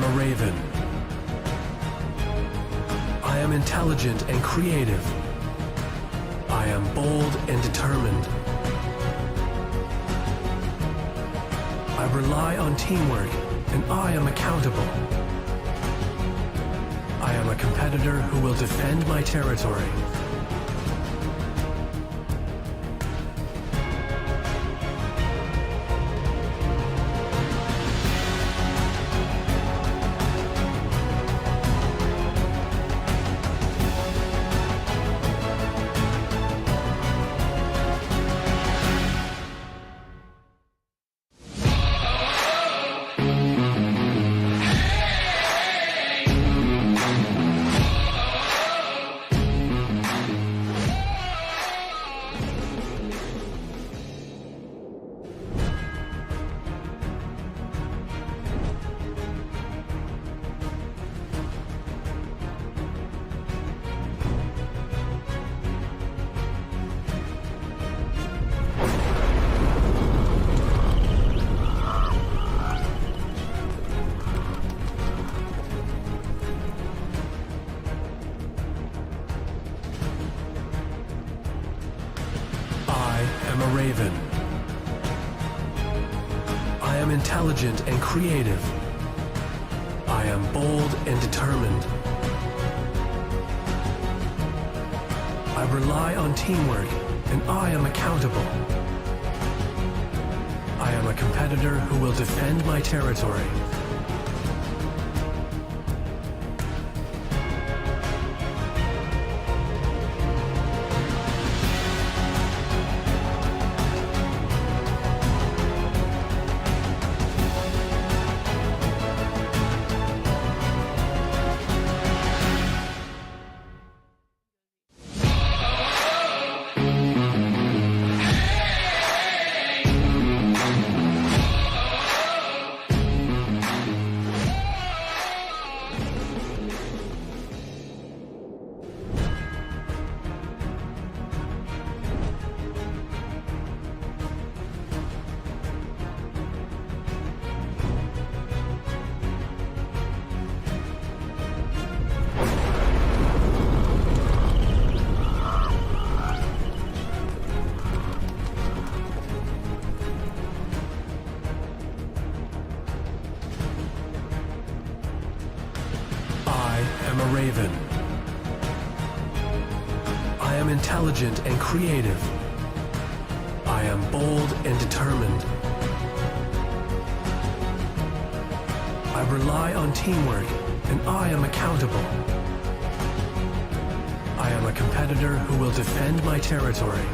am a raven. I am intelligent and creative. I am bold and determined. I rely on teamwork, and I am accountable. I am a competitor who will defend my territory. I am a raven. I am intelligent and creative. I am bold and determined. I rely on teamwork, and I am accountable. I am a competitor who will defend my territory. I am a raven. I am intelligent and creative. I am bold and determined. I rely on teamwork, and I am accountable. I am a competitor who will defend my territory.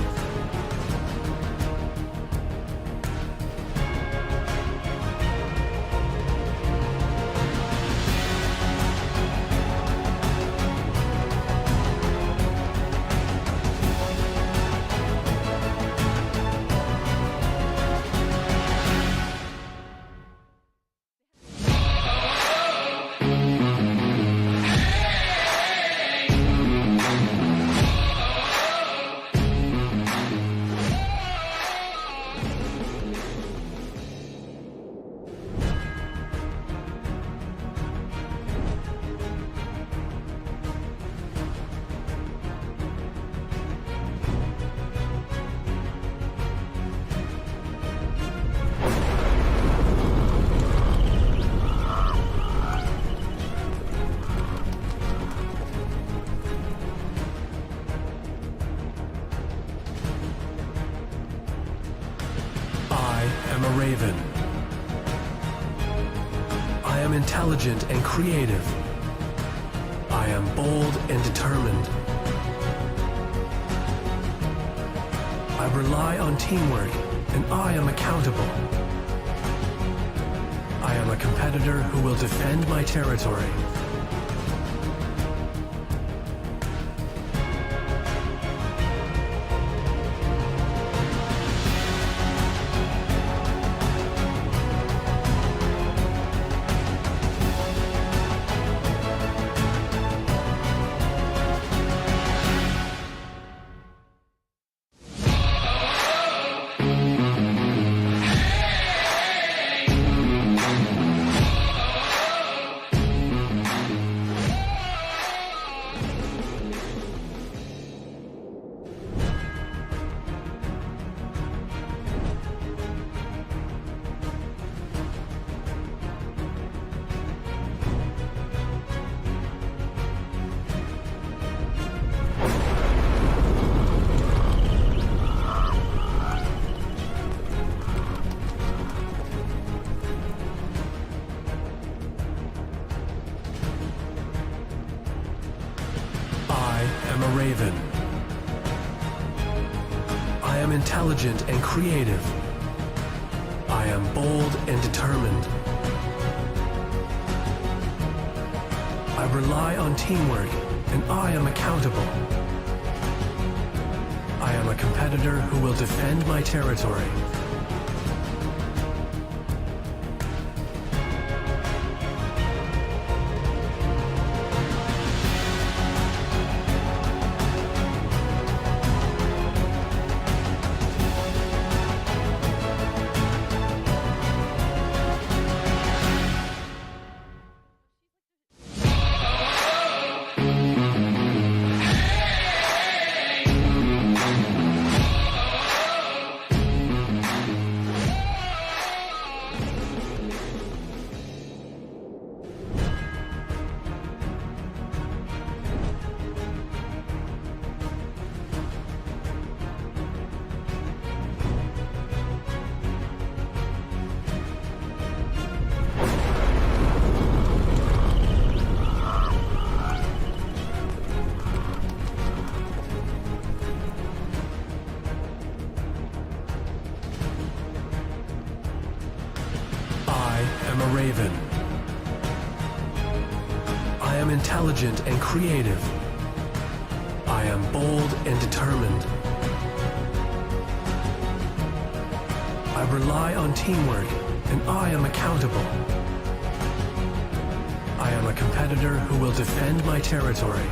I am a raven. I am intelligent and creative. I am bold and determined. I rely on teamwork, and I am accountable. I am a competitor who will defend my territory. am intelligent and creative. I am bold and determined. I rely on teamwork, and I am accountable. I am a competitor who will defend my territory. I am a raven. I am intelligent and creative. I am bold and determined. I rely on teamwork, and I am accountable. I am a competitor who will defend my territory.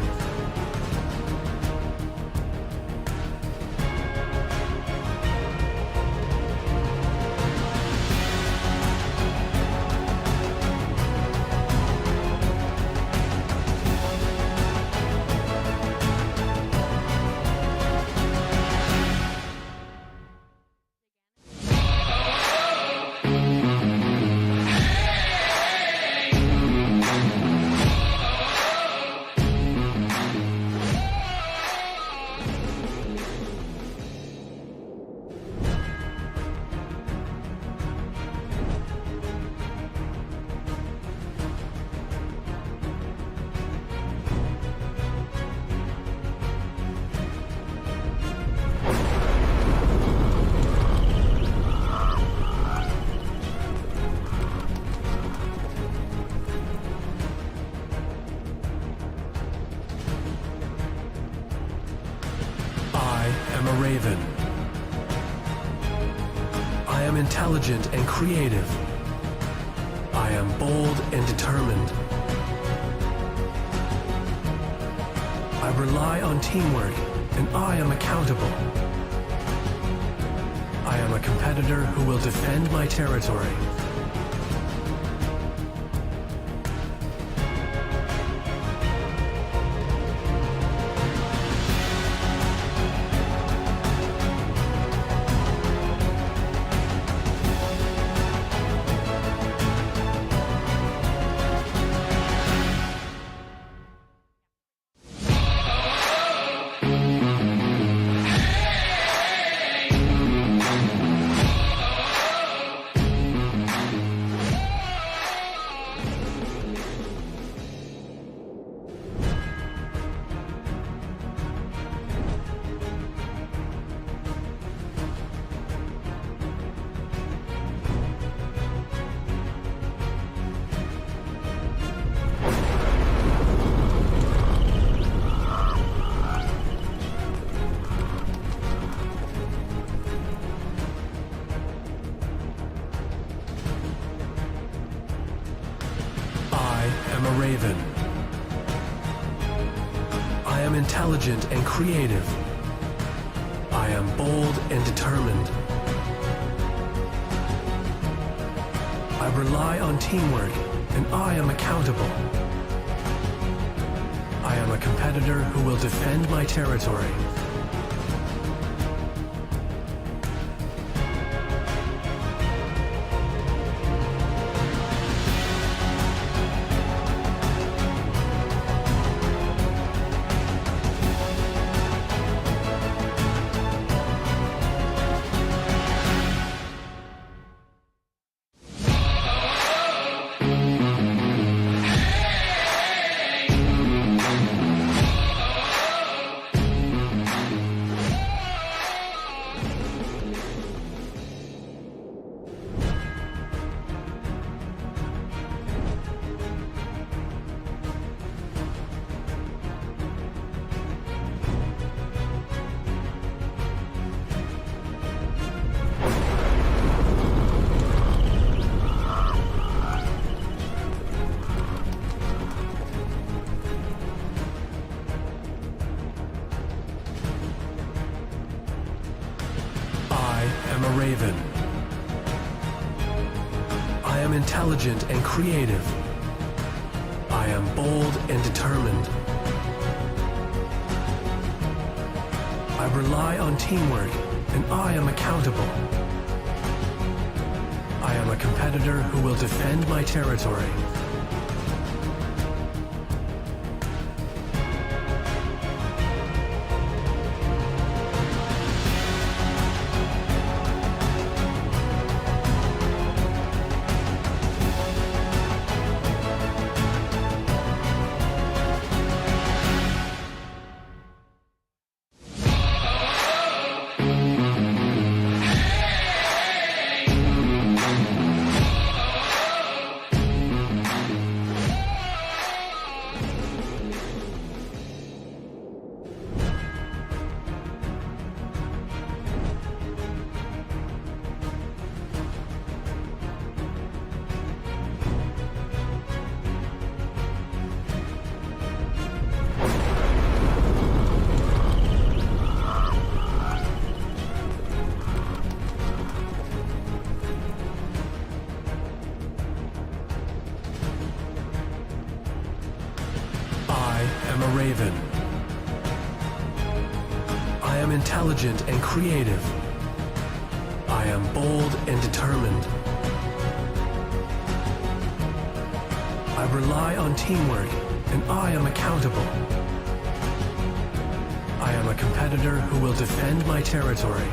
I am a raven. I am intelligent and creative. I am bold and determined. I rely on teamwork, and I am accountable. I am a competitor who will defend my territory. I am a raven. I am intelligent and creative. I am bold and determined. I rely on teamwork, and I am accountable. I am a competitor who will defend my territory. am a raven. I am intelligent and creative. I am bold and determined. I rely on teamwork, and I am accountable. I am a competitor who will defend my territory. I am a raven. I am intelligent and creative. I am bold and determined. I rely on teamwork, and I am accountable. I am a competitor who will defend my territory.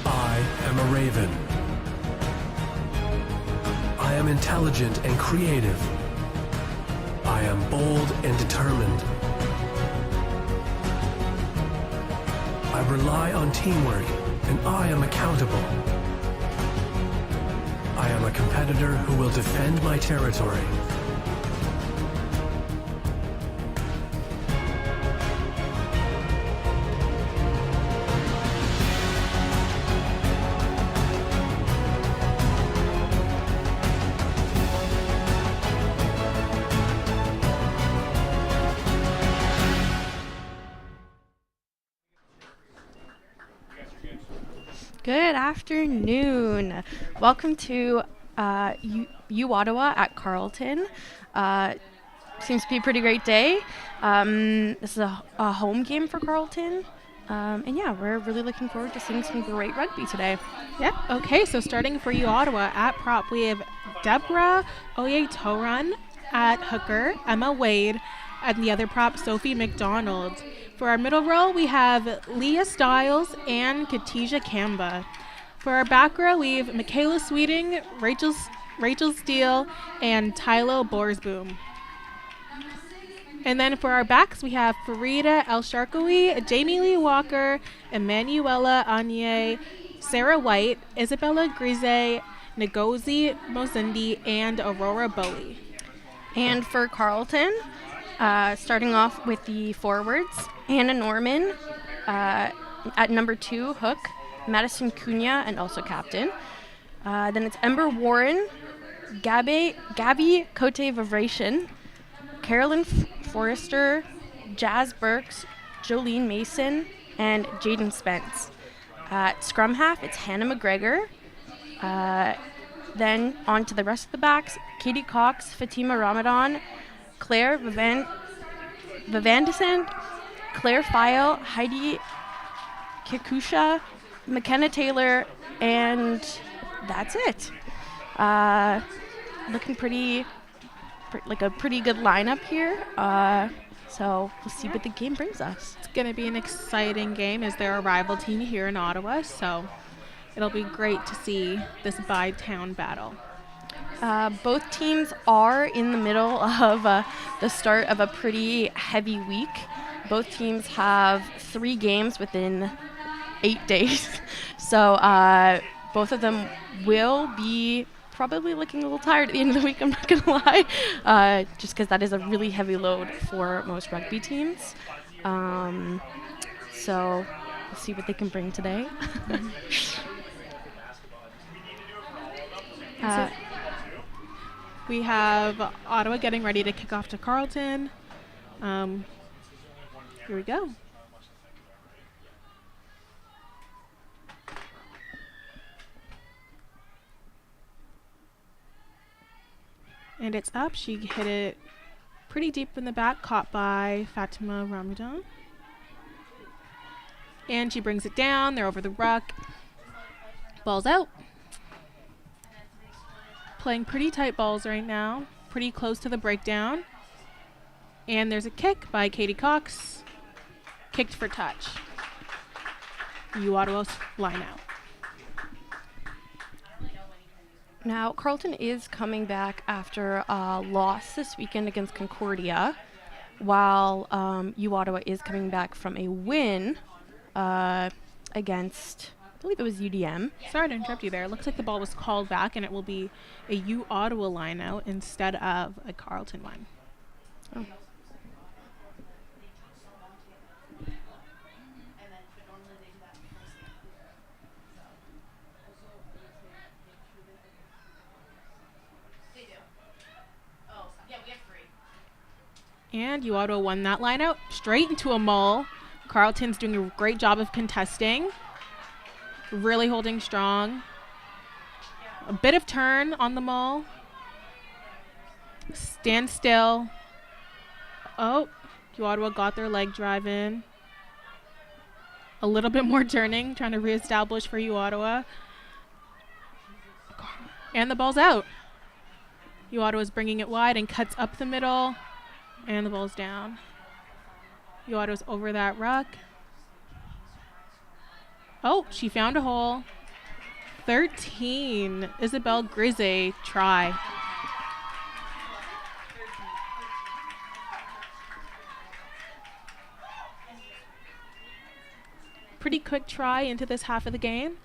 I am a raven. I am intelligent and creative. I am bold and determined. I rely on teamwork, and I am accountable. I am a competitor who will defend my territory. Good afternoon. Welcome to U Ottawa at Carleton. Seems to be a pretty great day. This is a home game for Carleton. And yeah, we're really looking forward to seeing some great rugby today. Yeah, okay, so starting for U Ottawa at prop, we have Deborah Oye-Toran at hooker, Emma Wade, and the other prop, Sophie McDonald. For our middle row, we have Leah Stiles and Katija Kamba. For our back row, we have Michaela Sweeting, Rachel Steele, and Tylo Borsboom. And then for our backs, we have Farida El Sharkawi, Jamie Lee Walker, Emanuela Anye, Sarah White, Isabella Grise, Ngozi Mozindi, and Aurora Bowie. And for Carleton, starting off with the forwards, Hannah Norman at number 2, hook, Madison Cunha, and also captain. Then it's Ember Warren, Gabby Cote Vibration, Carolyn Forrester, Jazz Burks, Jolene Mason, and Jaden Spence. At scrum half, it's Hannah McGregor. Then on to the rest of the backs, Katie Cox, Fatima Ramadan, Claire Vivandescent, Claire File, Heidi Kikusha, McKenna Taylor, and that's it. Looking like a pretty good lineup here. So we'll see what the game brings us. It's going to be an exciting game as they're a rival team here in Ottawa, so it'll be great to see this by-town battle. Both teams are in the middle of the start of a pretty heavy week. Both teams have 3 games within 8 days. So both of them will be probably looking a little tired at the end of the week, I'm not going to lie, just because that is a really heavy load for most rugby teams. So we'll see what they can bring today. We have Ottawa getting ready to kick off to Carleton. Here we go. And it's up. She hit it pretty deep in the back, caught by Fatima Ramadan. And she brings it down. They're over the ruck. Ball's out. Playing pretty tight balls right now. Pretty close to the breakdown. And there's a kick by Katie Cox. Kicked for touch. Ottawa's line out. Now, Carleton is coming back after a loss this weekend against Concordia, while Ottawa is coming back from a win against, I believe it was UDM. Sorry to interrupt you there. It looks like the ball was called back, and it will be a Ottawa line out instead of a Carleton one. Oh. And Ottawa won that line out straight into a maul. Carleton's doing a great job of contesting. Really holding strong. A bit of turn on the maul. Stand still. Oh, Ottawa got their leg drive in. A little bit more turning, trying to reestablish for Ottawa. And the ball's out. Ottawa's bringing it wide and cuts up the middle. And the ball's down. Ottawa's over that ruck. Oh, she found a hole. 13. Isabel Grise, try. Pretty quick try into this half of the game.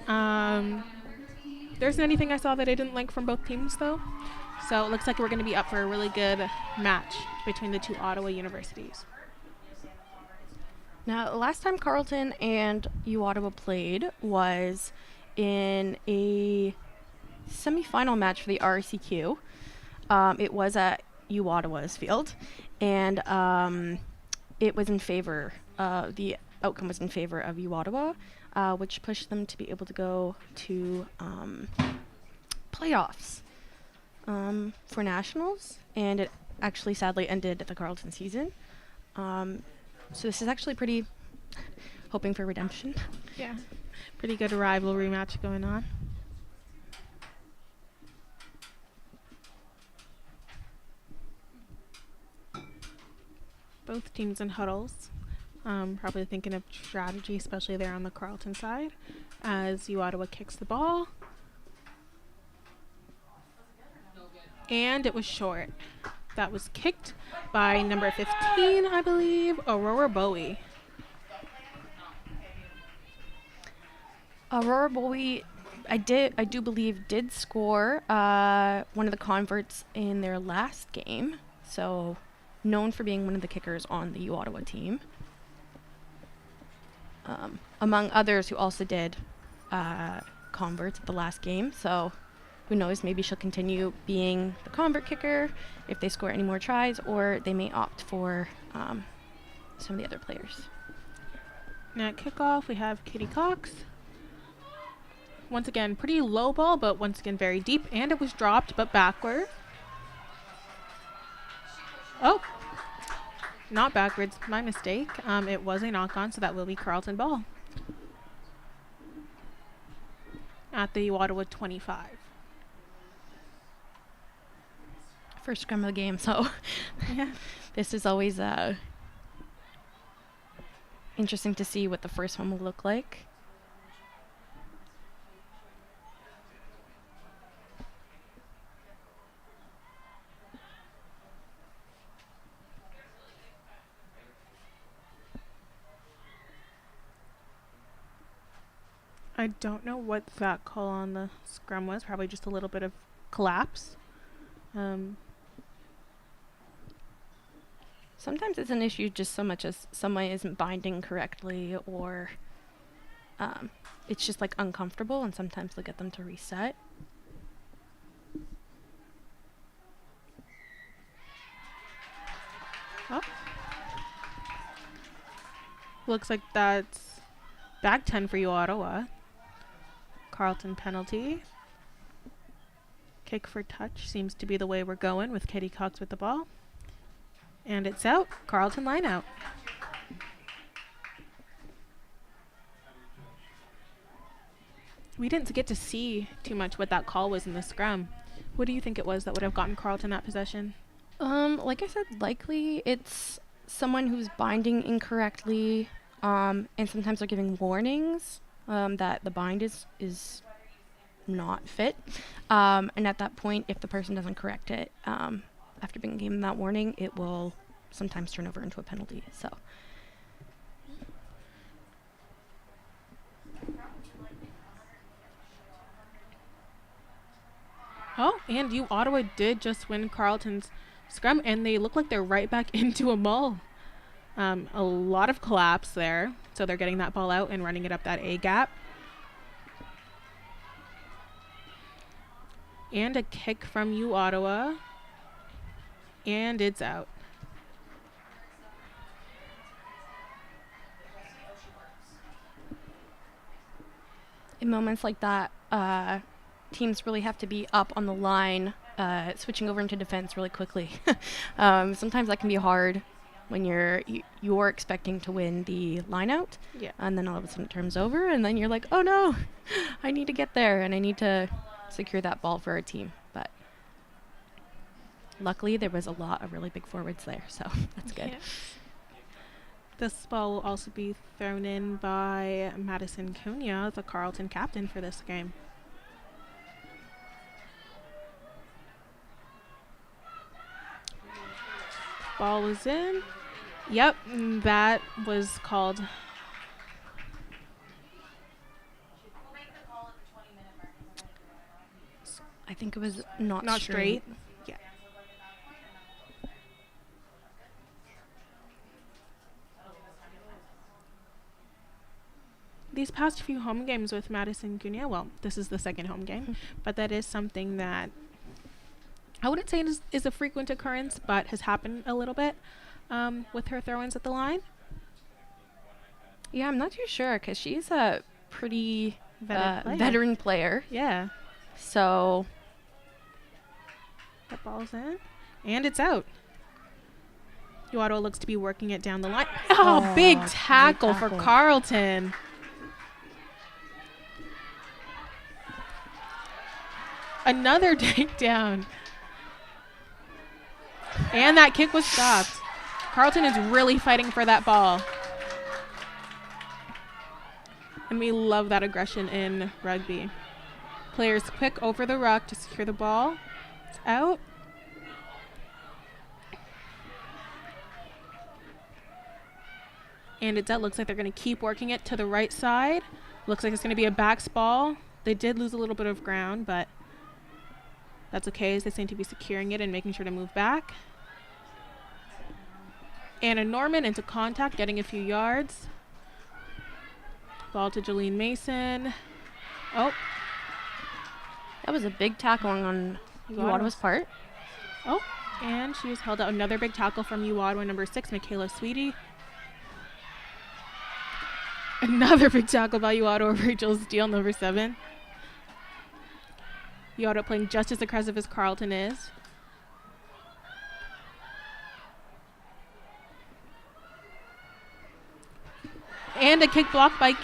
There isn't anything I saw that I didn't like from both teams, though. So it looks like we're going to be up for a really good match between the two Ottawa universities. Now, last time Carleton and Ottawa played was in a semifinal match for the RSEQ. It was at Ottawa's field, and it was in favor. The outcome was in favor of Ottawa, which pushed them to be able to go to playoffs for nationals, and it actually sadly ended the Carleton season. So this is actually pretty hoping for redemption. Yeah, pretty good rivalry match going on. Both teams in huddles, probably thinking of strategy, especially there on the Carleton side, as Ottawa kicks the ball. And it was short. That was kicked by number 15, I believe, Aurora Bowie. Aurora Bowie, I do believe, did score one of the converts in their last game. So known for being one of the kickers on the Ottawa team. Among others who also did converts at the last game. So who knows, maybe she'll continue being the convert kicker if they score any more tries, or they may opt for some of the other players. Now at kickoff, we have Katie Cox. Once again, pretty low ball, but once again very deep, and it was dropped, but backward. Oh, not backwards, my mistake. It was a knock-on, so that will be Carleton ball. at the Ottawa 25. First scrum of the game, so Yeah. this is always interesting to see what the first one will look like. I don't know what that call on the scrum was. Probably just a little bit of collapse. Sometimes it's an issue just so much as someone isn't binding correctly, or it's just like uncomfortable, and sometimes they'll get them to reset. Oh. Looks like that's back 10 for you, Ottawa. Carleton penalty. Kick for touch seems to be the way we're going with Katie Cox with the ball. And it's out. Carleton line out. We didn't get to see too much what that call was in the scrum. What do you think it was that would have gotten Carleton that possession? Like I said, likely it's someone who's binding incorrectly, and sometimes they're giving warnings that the bind is not fit. And at that point, if the person doesn't correct it, after being given that warning, it will sometimes turn over into a penalty. So. Oh, and you, Ottawa, did just win Carleton's scrum, and they look like they're right back into a mull. A lot of collapse there, so they're getting that ball out and running it up that A gap. And a kick from you, Ottawa. And it's out. In moments like that, teams really have to be up on the line, switching over into defense really quickly. Sometimes that can be hard when you're expecting to win the line out, and then all of a sudden it turns over, and then you're like, oh no, I need to get there, and I need to secure that ball for our team. But luckily there was a lot of really big forwards there, so that's good. Yeah. This ball will also be thrown in by Madison Cunha, the Carleton captain for this game. Ball was in. Yep, that was called. I think it was not straight. Yeah. These past few home games with Madison Cunha, well, this is the second home game, but that is something that I wouldn't say is a frequent occurrence, but has happened a little bit with her throw-ins at the line. Yeah, I'm not too sure because she's a pretty veteran player. Yeah. So that ball's in, and it's out. Ottawa looks to be working it down the line. Oh, big tackle for Carleton. Another takedown. And that kick was stopped. Carleton is really fighting for that ball. And we love that aggression in rugby. Players quick over the ruck to secure the ball. It's out. And it's out. Looks like they're going to keep working it to the right side. Looks like it's going to be a backs ball. They did lose a little bit of ground, but that's okay as they seem to be securing it and making sure to move back. Anna Norman into contact, getting a few yards. Ball to Jolene Mason. Oh. That was a big tackle on Ottawa's part. Oh, and she has held out another big tackle from Ottawa, number 6, Michaela Sweetie. Another big tackle by Ottawa, Rachel Steele, number 7. Ottawa playing just as aggressive as Carleton is. And a kick blocked by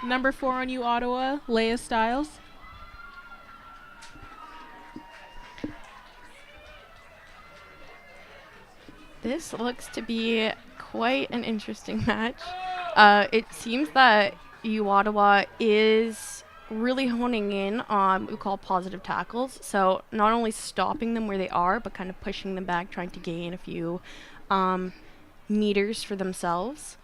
Number 4 on you, Ottawa, Leia Stiles. This looks to be quite an interesting match. It seems that U Ottawa is really honing in on what we call positive tackles. So not only stopping them where they are, but kind of pushing them back, trying to gain a few meters for themselves.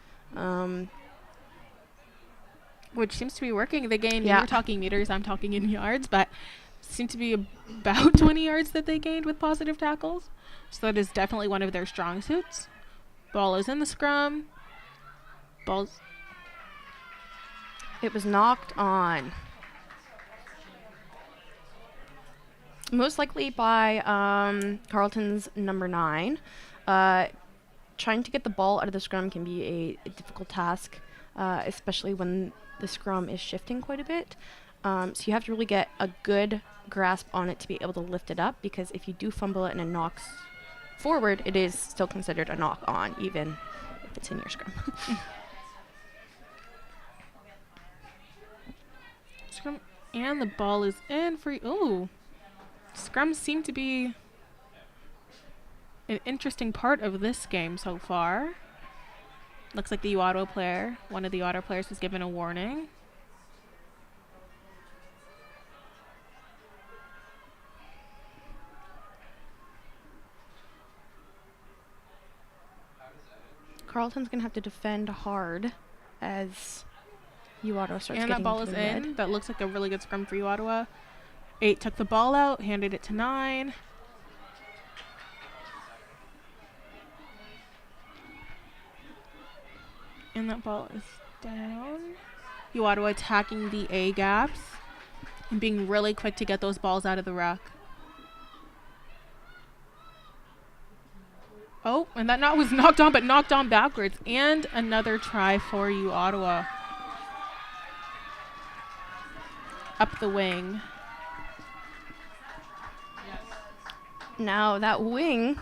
Which seems to be working. They gained, Yeah. you're talking meters, I'm talking in yards, but seem to be about 20 yards that they gained with positive tackles. So that is definitely one of their strong suits. Ball is in the scrum. Ball's It was knocked on. Most likely by Carleton's number 9. Trying to get the ball out of the scrum can be a difficult task, especially when the scrum is shifting quite a bit. So you have to really get a good grasp on it to be able to lift it up, because if you do fumble it and it knocks forward, it is still considered a knock on, even if it's in your scrum. scrum, and the ball is in for, ooh. Scrums seem to be an interesting part of this game so far. Looks like the Ottawa player, one of the Ottawa players, was given a warning. Carleton's going to have to defend hard as U Ottawa starts And getting that ball into is the red. in. That looks like a really good scrum for you, Ottawa. 8 took the ball out, handed it to 9. And that ball is down. You Ottawa attacking the A gaps and being really quick to get those balls out of the ruck. Oh, and that was knocked on, but knocked on backwards. And another try for you, Ottawa. Up the wing. Now, that wing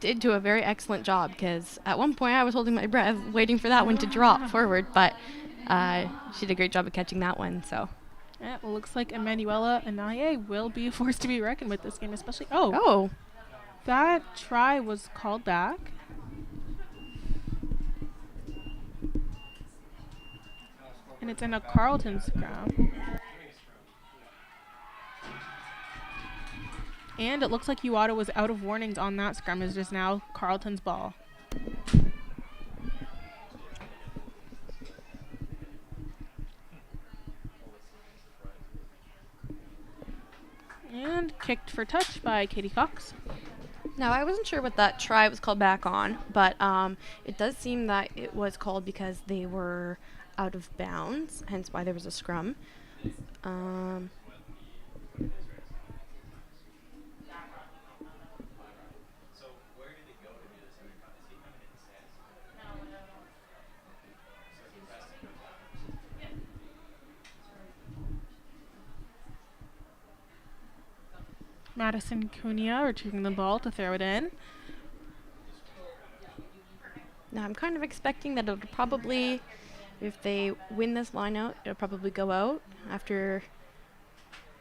did do a very excellent job, because at one point I was holding my breath waiting for that one to drop forward, but she did a great job of catching that one. So Yeah, it looks like Emanuela Anaye will be forced to be reckoned with this game, especially. oh, That try was called back. And it's in a Carleton scrum. And it looks like Uwata was out of warnings on that scrum. It's just now Carleton's ball. And kicked for touch by Katie Cox. now I wasn't sure what that try was called back on, but it does seem that it was called because they were out of bounds, hence why there was a scrum. Madison Cunha retrieving the ball to throw it in. Now I'm kind of expecting that it'll probably, if they win this line out, it'll probably go out. After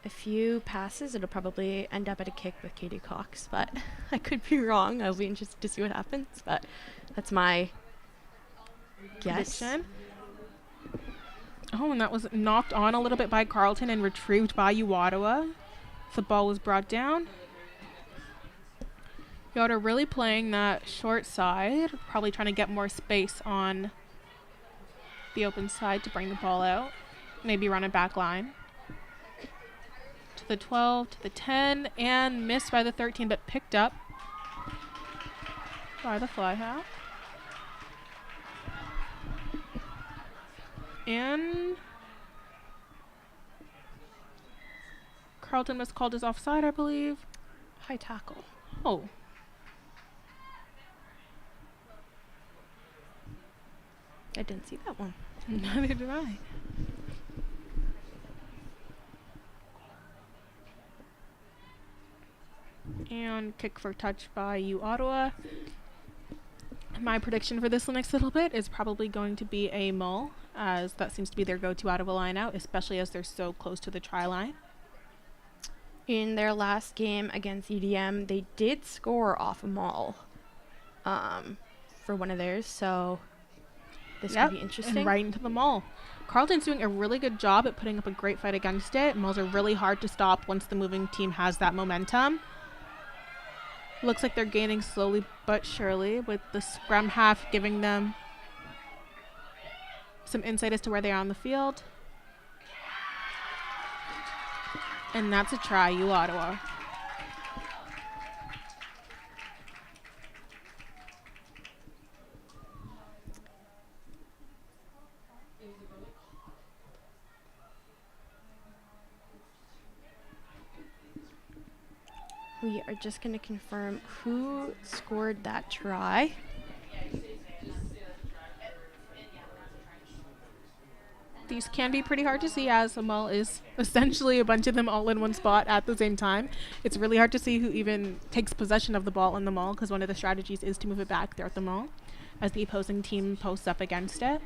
a few passes, it'll probably end up at a kick with Katie Cox, but I could be wrong. I'll be interested to see what happens, but that's my guess. Prediction. Oh, and that was knocked on a little bit by Carleton and retrieved by Uwatawa. The ball was brought down. Yoda really playing that short side, probably trying to get more space on the open side to bring the ball out. Maybe run a back line. To the 12, to the 10, and missed by the 13, but picked up by the fly half. And Carleton was called as offside, I believe. High tackle. Oh. I didn't see that one. Neither did I. And kick for touch by U Ottawa. My prediction for this next little bit is probably going to be a mull, as that seems to be their go-to out of a line out, especially as they're so close to the try line. In their last game against EDM, they did score off a maul for one of theirs, so this could be interesting. And right into the mull. Carleton's doing a really good job at putting up a great fight against it. Mulls are really hard to stop once the moving team has that momentum. Looks like they're gaining slowly but surely, with the scrum half giving them some insight as to where they are on the field. And that's a try, U Ottawa. We are just going to confirm who scored that try. These can be pretty hard to see, as a mull is essentially a bunch of them all in one spot at the same time. It's really hard to see who even takes possession of the ball in the mull, because one of the strategies is to move it back throughout the mull as the opposing team posts up against it.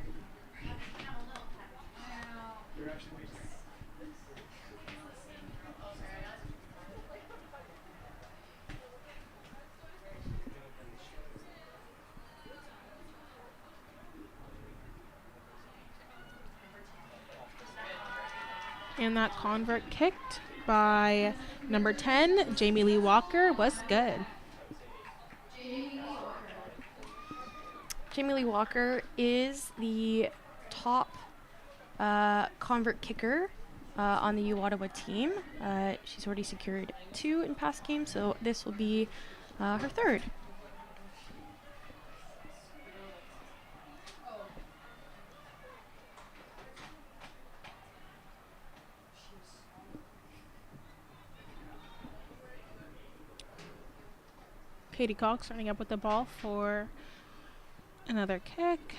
And that convert kicked by number 10, Jamie Lee Walker, was good. Jamie Lee Walker is the top convert kicker on the U Ottawa team. She's already secured 2 in past games, so this will be her 3rd. Katie Cox running up with the ball for another kick.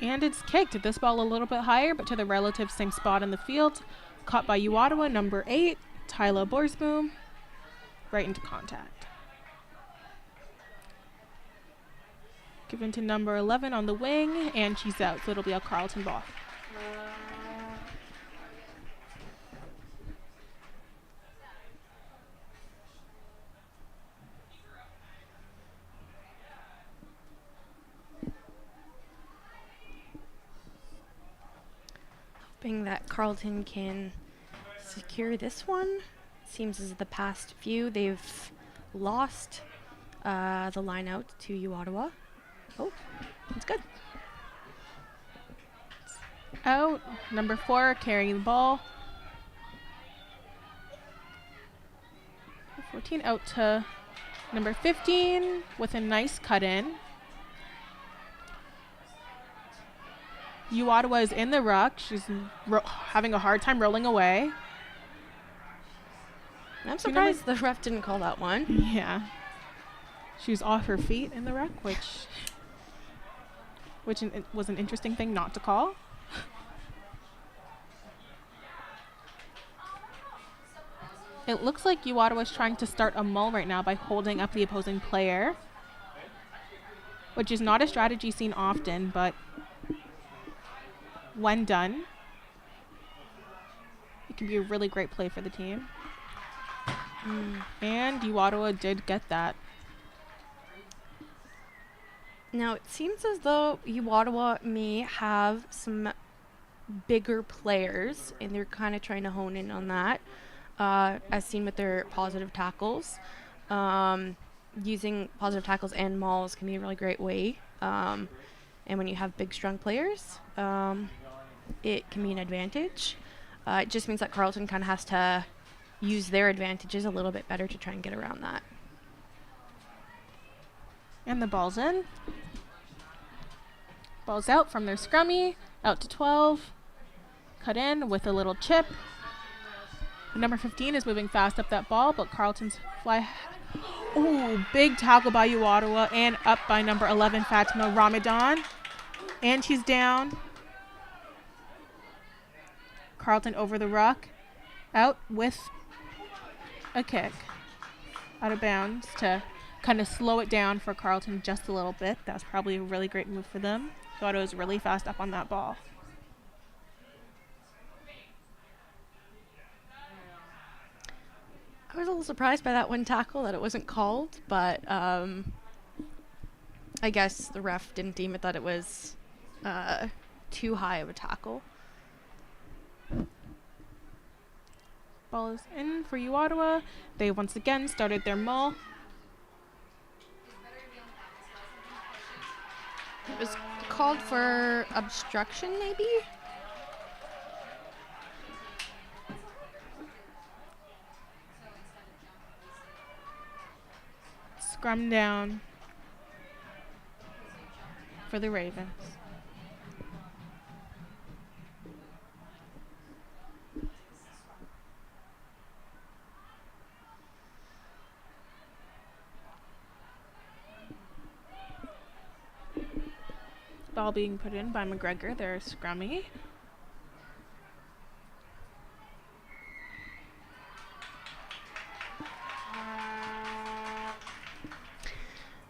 And it's kicked. This ball a little bit higher, but to the relative same spot in the field. Caught by U Ottawa, number 8, Tyla Borsboom, right into contact. Given to number 11 on the wing, and she's out, so it'll be a Carleton ball. Hoping that Carleton can secure this one. Seems as the past few they've lost the line out to U Ottawa. Oh, that's good. Out, number 4 carrying the ball. 14 out to number 15 with a nice cut in. U Ottawa is in the ruck. She's having a hard time rolling away. I'm surprised the ref didn't call that one. Yeah. She's off her feet in the ruck, which was an interesting thing not to call. It looks like U Ottawa is trying to start a mull right now by holding up the opposing player, which is not a strategy seen often, but when done, it can be a really great play for the team. And U Ottawa did get that. Now, it seems as though U Ottawa may have some bigger players, and they're kind of trying to hone in on that, as seen with their positive tackles. Using positive tackles and mauls can be a really great way. And when you have big, strong players, it can be an advantage. It just means that Carleton kind of has to use their advantages a little bit better to try and get around that. And the ball's in. Ball's out from their scrummy, out to 12. Cut in with a little chip. Number 15 is moving fast up that ball, but Carleton's fly. Ooh, big tackle by U Ottawa, and up by number 11, Fatima Ramadan. And she's down. Carleton over the ruck, out with a kick, out of bounds to kind of slow it down for Carleton just a little bit. That was probably a really great move for them. Otto was really fast up on that ball. I was a little surprised by that one tackle that it wasn't called, but I guess the ref didn't deem it that it was too high of a tackle. Ball is in for you, Ottawa. They once again started their maul. It was called for obstruction, maybe? Scrum down for the Ravens. Ball being put in by McGregor, their scrummy.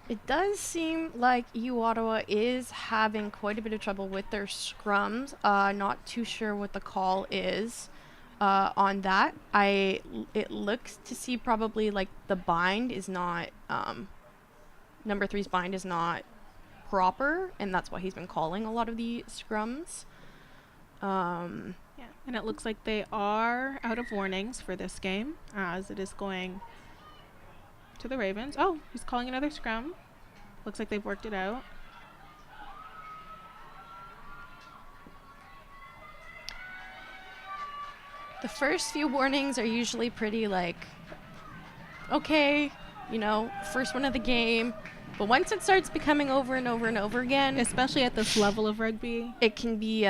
It does seem like Ottawa is having quite a bit of trouble with their scrums. Not too sure what the call is on that. It looks to see probably like the bind is not number 3's bind is not proper, and that's why he's been calling a lot of the scrums. Yeah, and it looks like they are out of warnings for this game, as it is going to the Ravens. Oh, he's calling another scrum. Looks like they've worked it out. The first few warnings are usually pretty like, okay, you know, first one of the game. But once it starts becoming over and over and over again, Especially at this level of rugby. it can be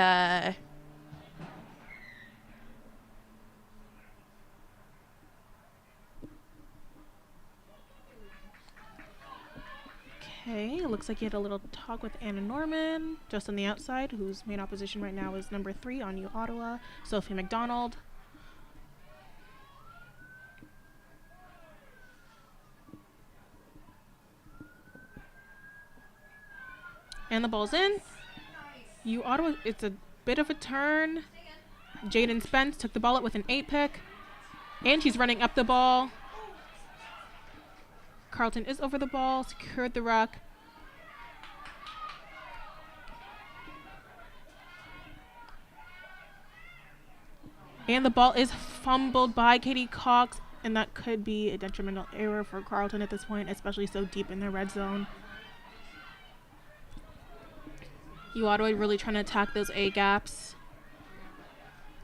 Okay, it looks like he had a little talk with Anna Norman, just on the outside, whose main opposition right now is number 3 on U Ottawa, Sophie McDonald. And the ball's in. U Ottawa, it's a bit of a turn. Jaden Spence took the ball up with an 8-pick. And she's running up the ball. Carleton is over the ball, secured the ruck. And the ball is fumbled by Katie Cox, and that could be a detrimental error for Carleton at this point, especially so deep in their red zone. U Ottawa really trying to attack those A gaps,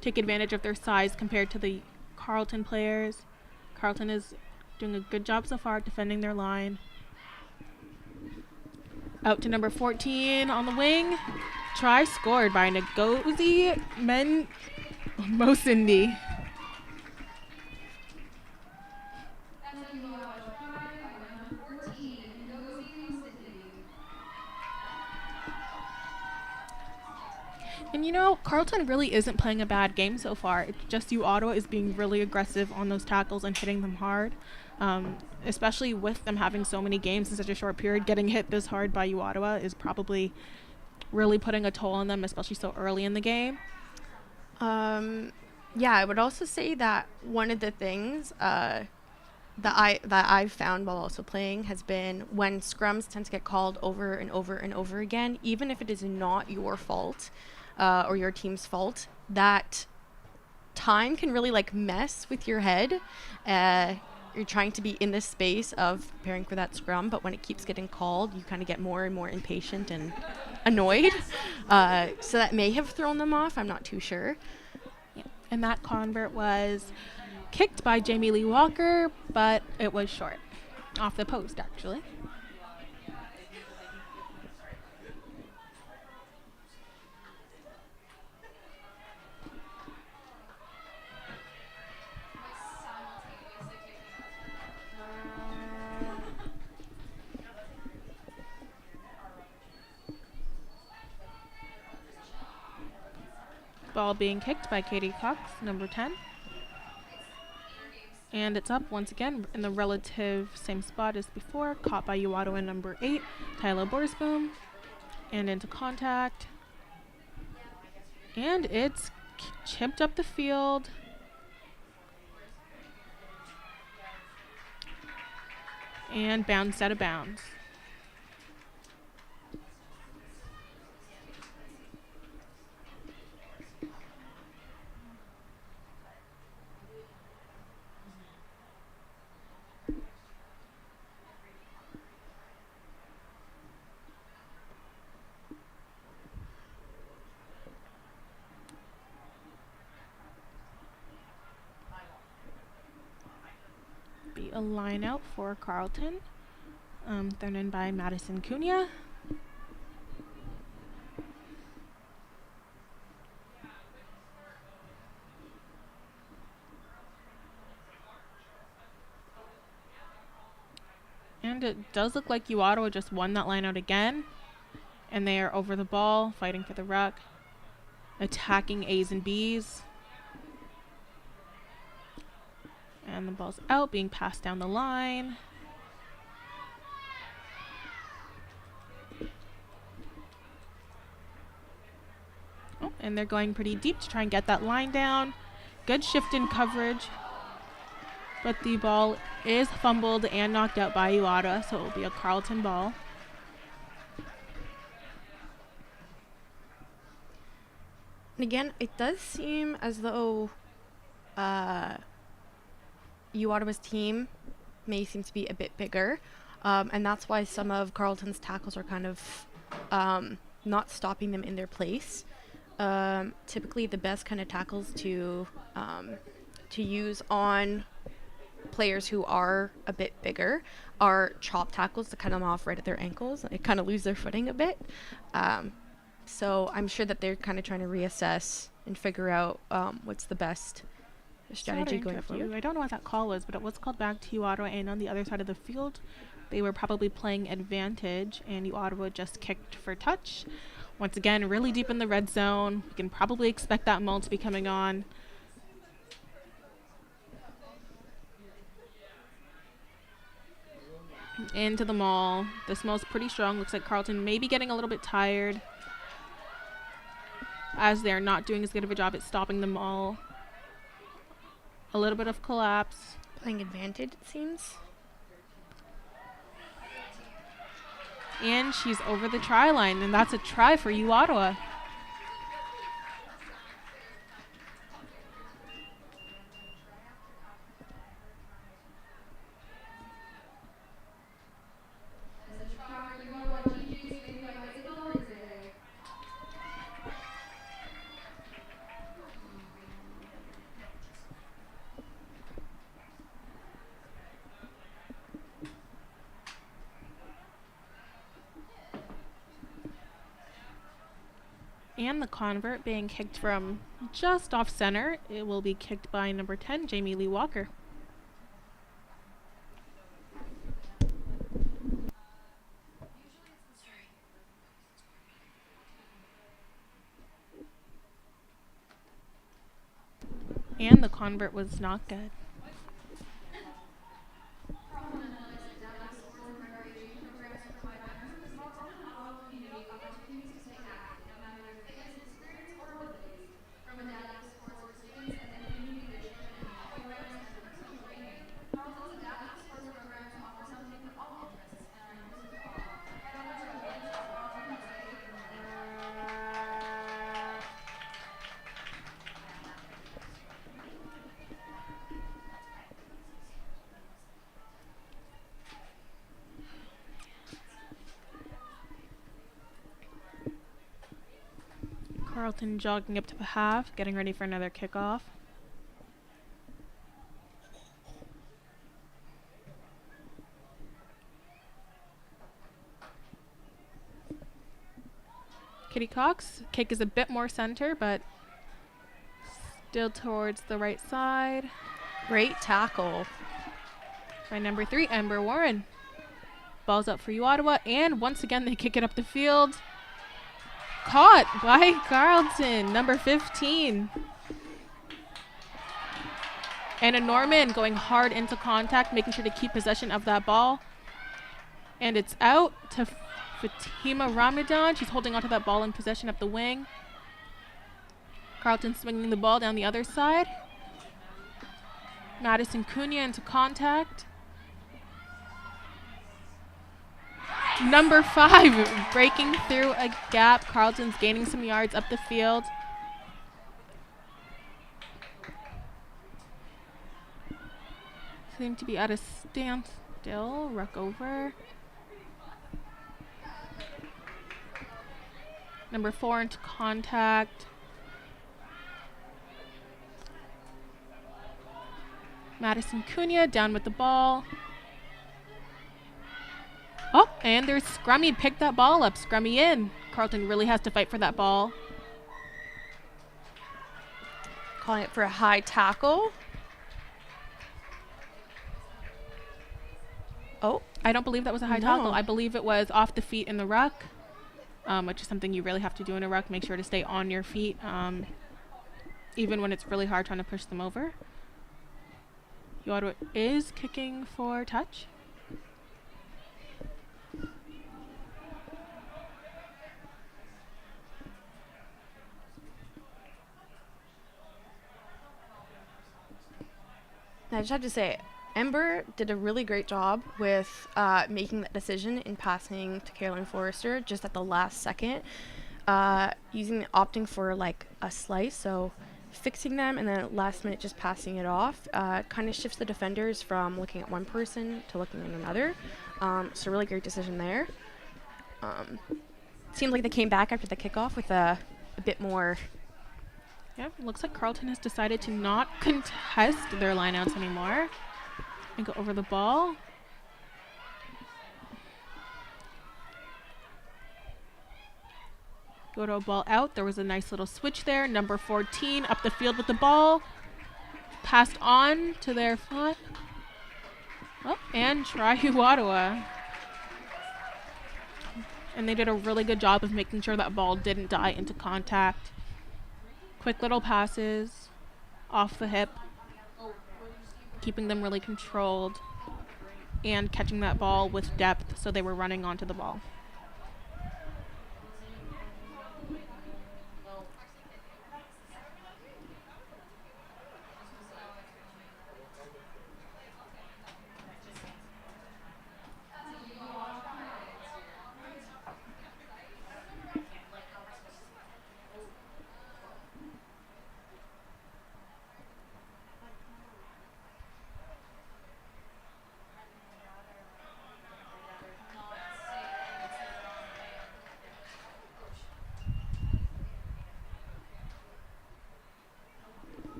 take advantage of their size compared to the Carleton players. Carleton is doing a good job so far defending their line. Out to number 14 on the wing. Try scored by Ngozi Mosindi. And you know, Carleton really isn't playing a bad game so far. It's just U Ottawa is being really aggressive on those tackles and hitting them hard. Especially with them having so many games in such a short period, getting hit this hard by U Ottawa is probably really putting a toll on them, especially so early in the game. Yeah, I would also say that one of the things that I've found while also playing has been when scrums tend to get called over and over and over again, even if it is not your fault or your team's fault, that time can really like mess with your head. You're trying to be in this space of preparing for that scrum, but when it keeps getting called, you kind of get more and more impatient and annoyed. So that may have thrown them off. I'm not too sure. Yeah. And that convert was kicked by Jamie Lee Walker, but it was short. Off the post, actually. Ball ball being kicked by Katie Cox, number 10. And it's up once again in the relative same spot as before. Caught by Ottawa number 8, Tyler Borsboom. And into contact. And it's chipped up the field. And bounced out of bounds. Be a line out for Carleton. Thrown in by Madison Cunha. And it does look like Ottawa just won that line out again. And they are over the ball, fighting for the ruck. Attacking A's and B's. And the ball's out, being passed down the line. Oh, and they're going pretty deep to try and get that line down. Good shift in coverage. But the ball is fumbled and knocked out by Ottawa, so it will be a Carleton ball. And again, it does seem as though Ottawa's team may seem to be a bit bigger, and that's why some of Carleton's tackles are kind of not stopping them in their place. Typically, the best kind of tackles to use on players who are a bit bigger are chop tackles to cut them off right at their ankles. They kind of lose their footing a bit. So I'm sure that they're kind of trying to reassess and figure out what's the best strategy going forward. I don't know what that call was, but it was called back to Ottawa, and on the other side of the field, they were probably playing advantage, and Ottawa just kicked for touch. Once again, really deep in the red zone. We can probably expect that maul to be coming on. Into the maul. This maul's pretty strong. Looks like Carleton may be getting a little bit tired, as they're not doing as good of a job at stopping the maul. A little bit of collapse. Playing advantage, it seems. And she's over the try line, and that's a try for Ottawa. And the convert being kicked from just off center. It will be kicked by number 10, Jamie Lee Walker. And the convert was not good. Carleton jogging up to the half, getting ready for another kickoff. Kitty Cox, kick is a bit more center, but still towards the right side. Great tackle By number 3, Ember Warren. Ball's up for Ottawa, and once again they kick it up the field. Caught by Carleton, number 15. Anna Norman going hard into contact, making sure to keep possession of that ball. And it's out to Fatima Ramadan. She's holding onto that ball in possession up the wing. Carleton swinging the ball down the other side. Madison Cunha into contact. Number 5 breaking through a gap. Carleton's gaining some yards up the field. Seem to be at a standstill. Ruck over. Number 4 into contact. Madison Cunha down with the ball. Oh, and there's Scrummy. Picked that ball up. Scrummy in. Carleton really has to fight for that ball. Calling it for a high tackle. Oh, I don't believe that was a high tackle. I believe it was off the feet in the ruck, which is something you really have to do in a ruck. Make sure to stay on your feet, even when it's really hard trying to push them over. Ottawa is kicking for touch. I just have to say, Ember did a really great job with making that decision in passing to Caroline Forrester just at the last second, opting for like a slice, so fixing them and then at last minute just passing it off kind of shifts the defenders from looking at one person to looking at another. So really great decision there. Seems like they came back after the kickoff with a bit more. Yeah, looks like Carleton has decided to not contest their lineouts anymore and go over the ball. Go to a ball out. There was a nice little switch there. Number 14 up the field with the ball. Passed on to their foot. Oh, and try Ottawa. And they did a really good job of making sure that ball didn't die into contact. Quick little passes off the hip, keeping them really controlled and catching that ball with depth so they were running onto the ball.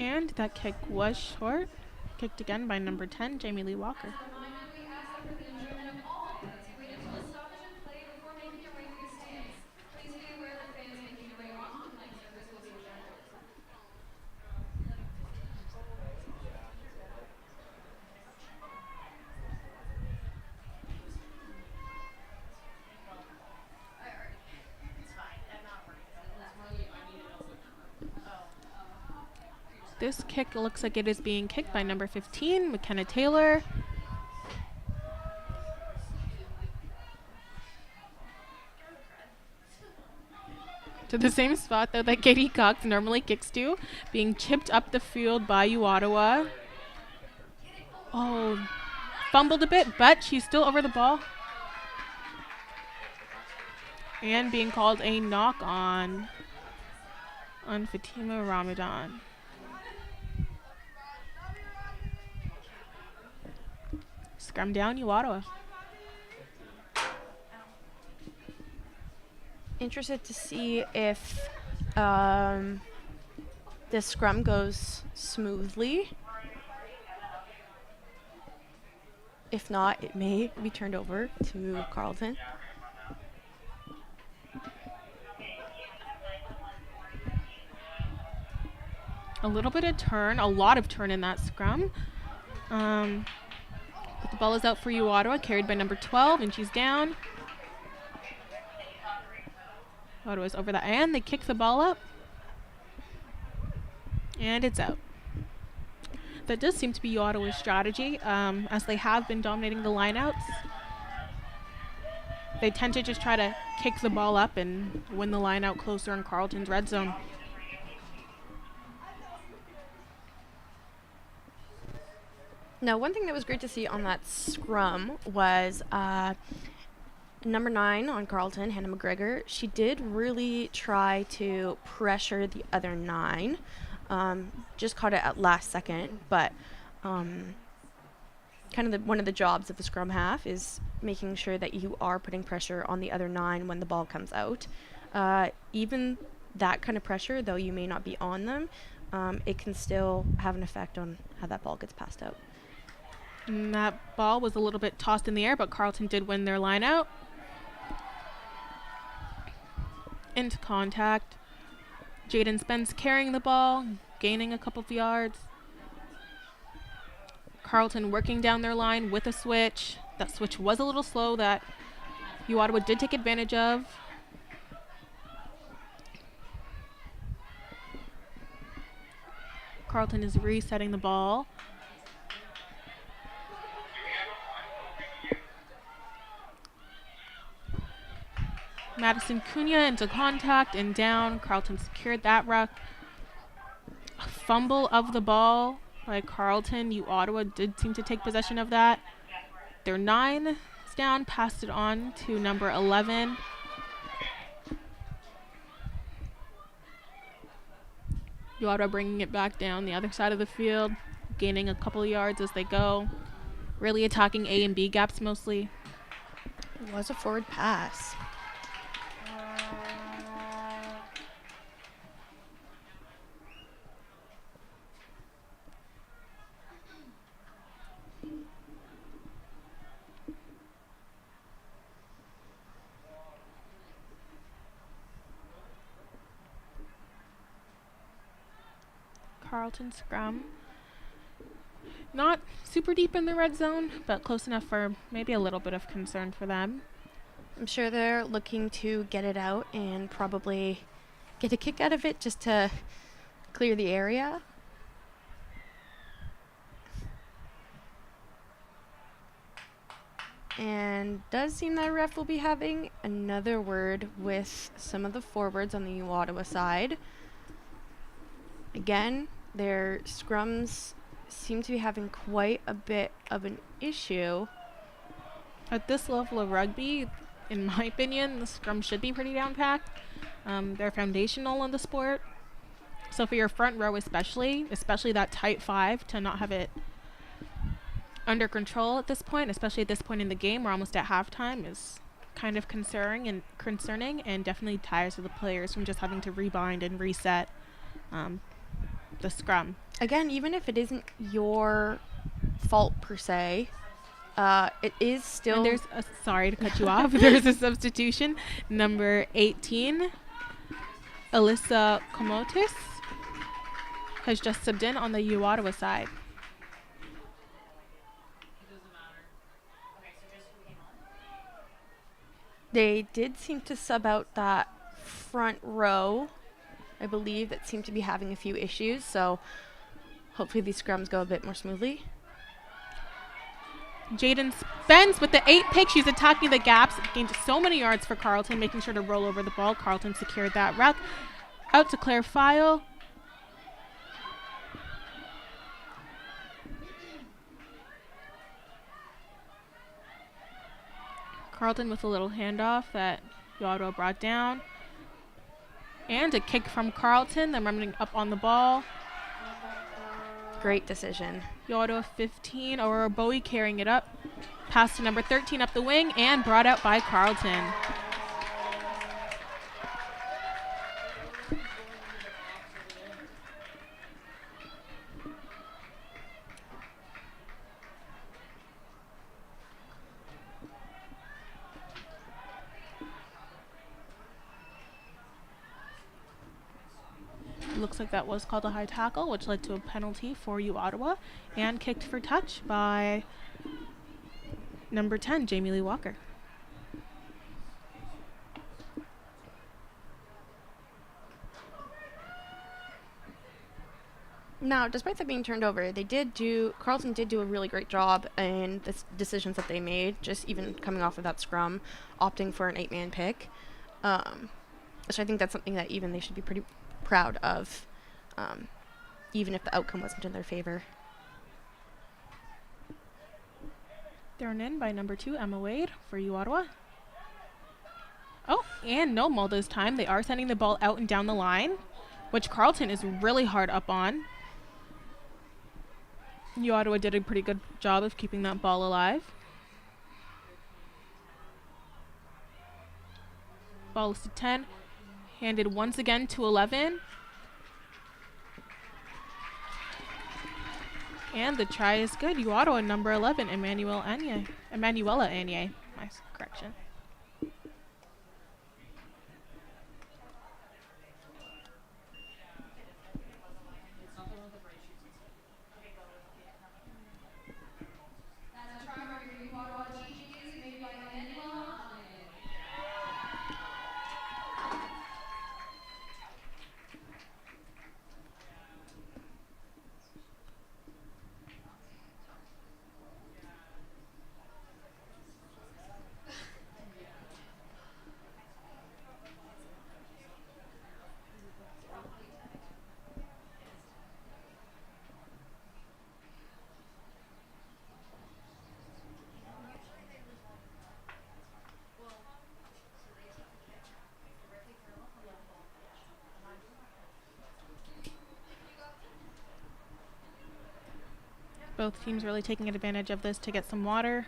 And that kick was short. Kicked again by number 10, Jamie Lee Walker. This kick looks like it is being kicked by number 15, McKenna Taylor. To the same spot, though, that Katie Cox normally kicks to, being chipped up the field by Ottawa. Oh, fumbled a bit, but she's still over the ball. And being called a knock on Fatima Ramadan. Scrum down, Ottawa. Interested to see if the scrum goes smoothly. If not, it may be turned over to Carleton. A little bit of turn, a lot of turn in that scrum. But the ball is out for Ottawa, carried by number 12, and she's down. Ottawa's over that, and they kick the ball up, and it's out. That does seem to be Ottawa's strategy, as they have been dominating the lineouts. They tend to just try to kick the ball up and win the lineout closer in Carleton's red zone. Now, one thing that was great to see on that scrum was number 9 on Carleton, Hannah McGregor. She did really try to pressure the other 9. Just caught it at last second, but kind of one of the jobs of the scrum half is making sure that you are putting pressure on the other 9 when the ball comes out. Even that kind of pressure, though you may not be on them, it can still have an effect on how that ball gets passed out. And that ball was a little bit tossed in the air, but Carleton did win their line out. Into contact. Jaden Spence carrying the ball, gaining a couple of yards. Carleton working down their line with a switch. That switch was a little slow that Ottawa did take advantage of. Carleton is resetting the ball. Madison Cunha into contact and down. Carleton secured that ruck. A fumble of the ball by Carleton. Ottawa did seem to take possession of that. Their 9 is down, passed it on to number 11. Ottawa bringing it back down the other side of the field, gaining a couple of yards as they go. Really attacking A and B gaps mostly. It was a forward pass. Carleton scrum. Not super deep in the red zone, but close enough for maybe a little bit of concern for them. I'm sure they're looking to get it out and probably get a kick out of it just to clear the area. And does seem that ref will be having another word with some of the forwards on the Ottawa side. Again, their scrums seem to be having quite a bit of an issue. At this level of rugby, in my opinion, the scrum should be pretty down-packed. They're foundational in the sport. So for your front row especially that tight 5, to not have it under control at this point, especially at this point in the game, we're almost at halftime, is kind of concerning and definitely tires of the players from just having to rebind and reset the scrum. Again, even if it isn't your fault per se, it is still... And there's a, sorry to cut you off, there's a substitution. Number 18, Alyssa Komotis, has just subbed in on the Ottawa side. They did seem to sub out that front row, I believe, that seemed to be having a few issues, so hopefully these scrums go a bit more smoothly. Jaden Spence with the 8 pick. She's attacking the gaps. Gained so many yards for Carleton, making sure to roll over the ball. Carleton secured that ruck. Out to Claire File. Carleton with a little handoff that Ottawa brought down. And a kick from Carleton. They're running up on the ball. Great decision. Ottawa 15. Aurora Bowie carrying it up. Pass to number 13 up the wing and brought out by Carleton. Looks like that was called a high tackle, which led to a penalty for Ottawa, and kicked for touch by number 10, Jamie Lee Walker. Now, despite that being turned over, Carleton did do a really great job in the decisions that they made, just even coming off of that scrum, opting for an 8-man pick. So I think that's something that even they should be pretty proud of, even if the outcome wasn't in their favor. Thrown in by number 2, Emma Wade for U Ottawa. Oh, and no mull this time. They are sending the ball out and down the line, which Carleton is really hard up on. U Ottawa did a pretty good job of keeping that ball alive. Ball is to 10. Handed once again to 11. And the try is good. U Ottawa, number 11, Emanuela Anye. Nice correction. Both teams really taking advantage of this to get some water.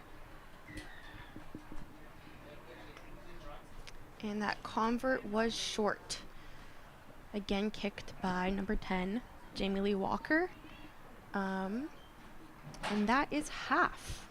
And that convert was short. Again kicked by number 10, Jamie Lee Walker. And that is half.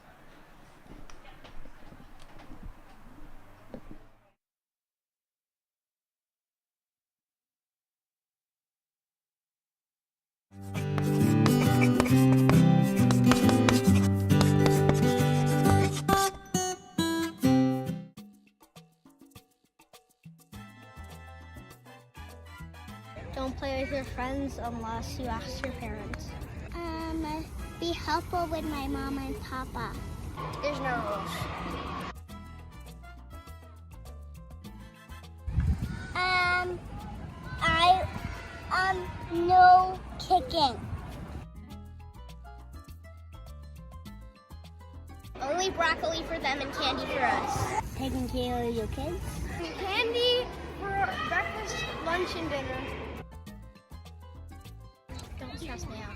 Don't play with your friends unless you ask your parents. Be helpful with my mom and papa. There's no rules. No kicking. Only broccoli for them and candy for us. Taking care of your kids? Candy for breakfast, lunch, and dinner. Don't stress me out.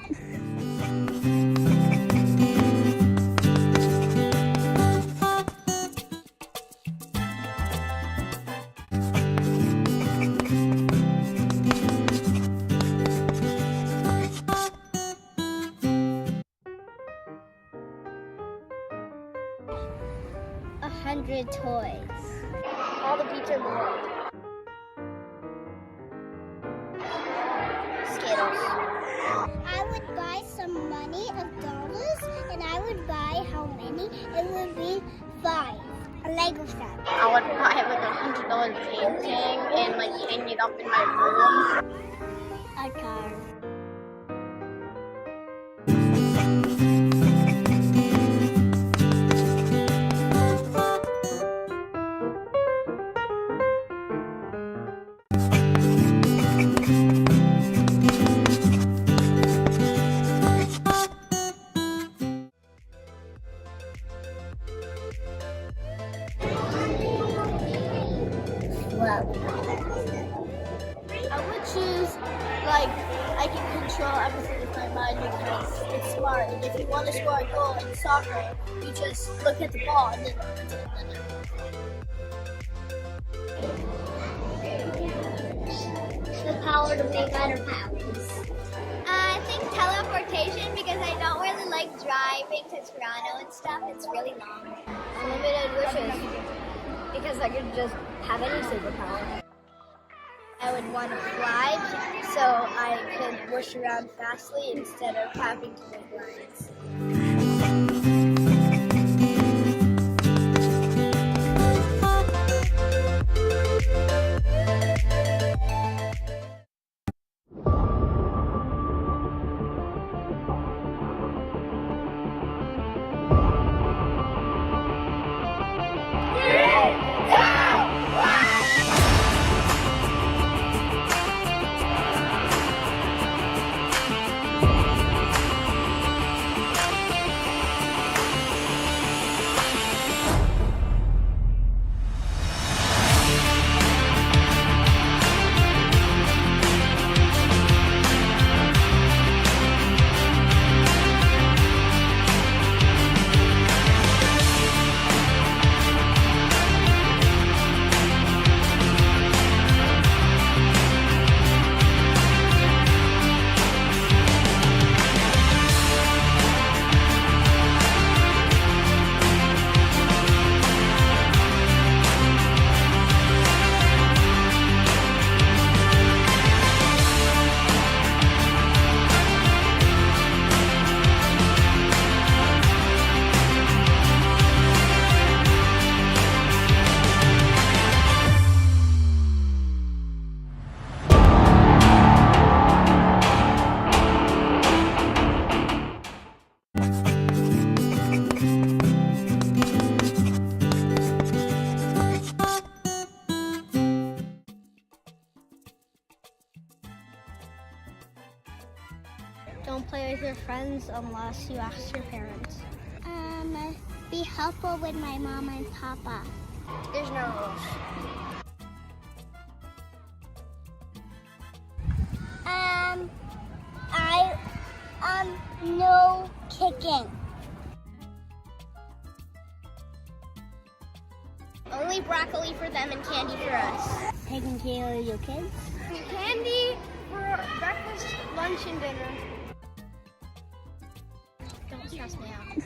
100 toys. All the beats are more. Skittles. I would buy some money of dollars, and I would buy how many? It would be 5. A Lego set. I would buy like $100 painting and like hang it up in my room. A car. I would choose, like, I can control everything with my mind because it's smart. And if you want to score a goal in soccer, you just look at the ball and then run into the net. The power to make better powers. I think teleportation because I don't really like driving to Toronto and stuff. It's really long. Unlimited wishes because I could just have any superpower. I would want to fly so I could whoosh around fastly instead of having to make lines. your friends unless you ask your parents. Be helpful with my mom and papa. There's no rules. No kicking. Only broccoli for them and candy for us. Taking care of your kids. Candy for breakfast, lunch, and dinner. Don't stress me out.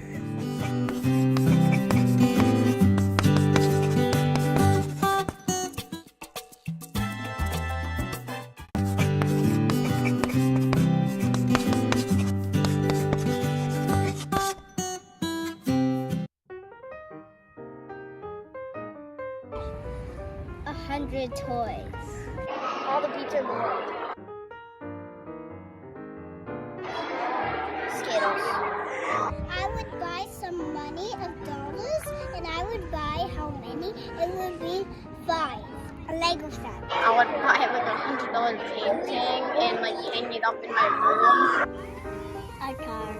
100 toys. All the beats in the world. Skittles. I would buy some money of dollars, and I would buy how many? It would be 5. A Lego set. I would buy like $100 painting and like hang it up in my room. A car.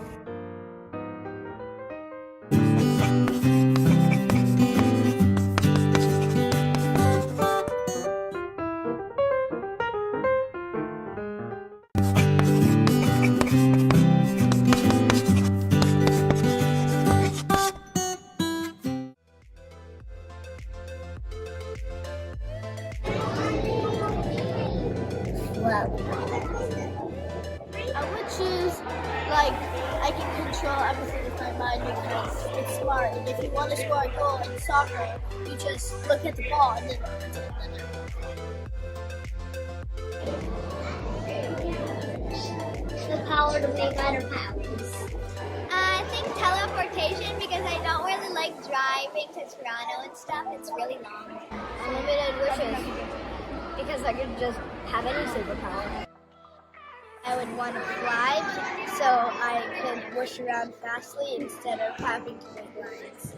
I would choose, like, I can control everything with my mind because it's smart. And if you want to score a goal in soccer, you just look at the ball and then run into the net. The power to make other powers. I think teleportation because I don't really like driving to Toronto and stuff. It's really long. Unlimited wishes because I could just have any superpower. I would want to fly so I could whoosh around fastly instead of having to make lines.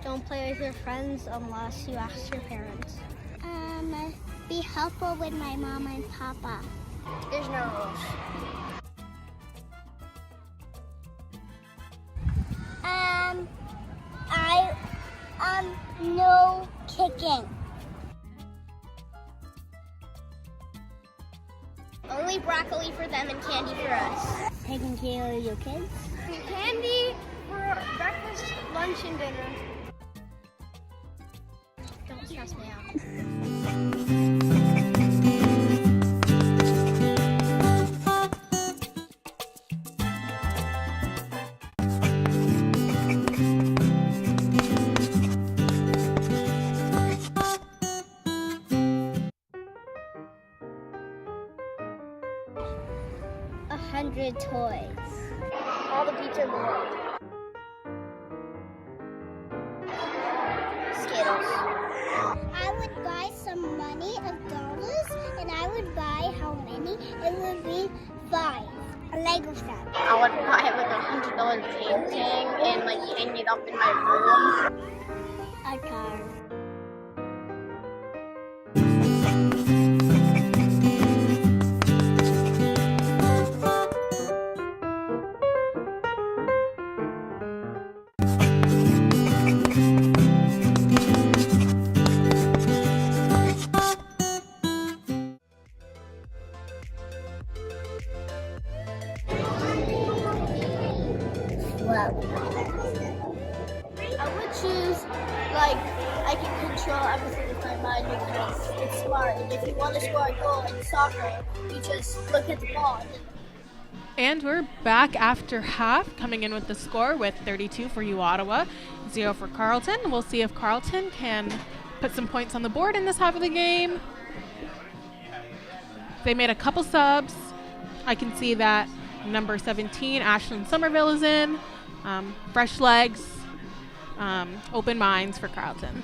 Don't play with your friends unless you ask your parents. Be helpful with my mom and papa. There's no rules. No kicking. Only broccoli for them and candy for us. Taking care of your kids. Candy for breakfast, lunch, and dinner. Don't stress me out. 100 toys. All the beats in the world. else. I would buy some money of dollars, and I would buy how many? It would be 5. A Lego set. I would buy like $100 painting and like hang it up in my room. A car. I would choose, like, I can control everything with my mind because it's smart. And if you want to score a goal in soccer, you just look at the ball. And we're back after half, coming in with the score with 32 for U Ottawa, 0 for Carleton. We'll see if Carleton can put some points on the board in this half of the game. They made a couple subs. I can see that number 17, Ashlyn Somerville, is in. Fresh legs, open minds for Carleton.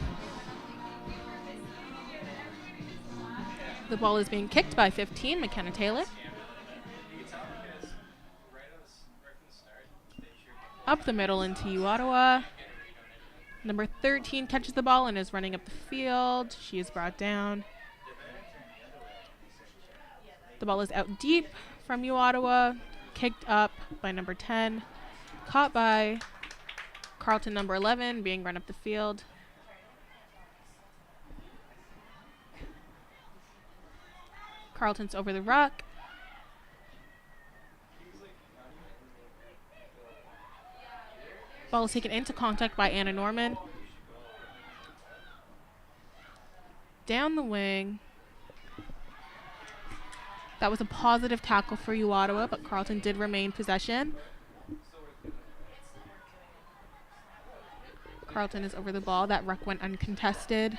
The ball is being kicked by 15, McKenna Taylor. Up the middle into U Ottawa. Number 13 catches the ball and is running up the field. She is brought down. The ball is out deep from U Ottawa, kicked up by number 10, caught by Carleton number 11, being run up the field. Carleton's over the ruck. Ball is taken into contact by Anna Norman. Down the wing. That was a positive tackle for U Ottawa, but Carleton did remain possession. Carleton is over the ball. That ruck went uncontested.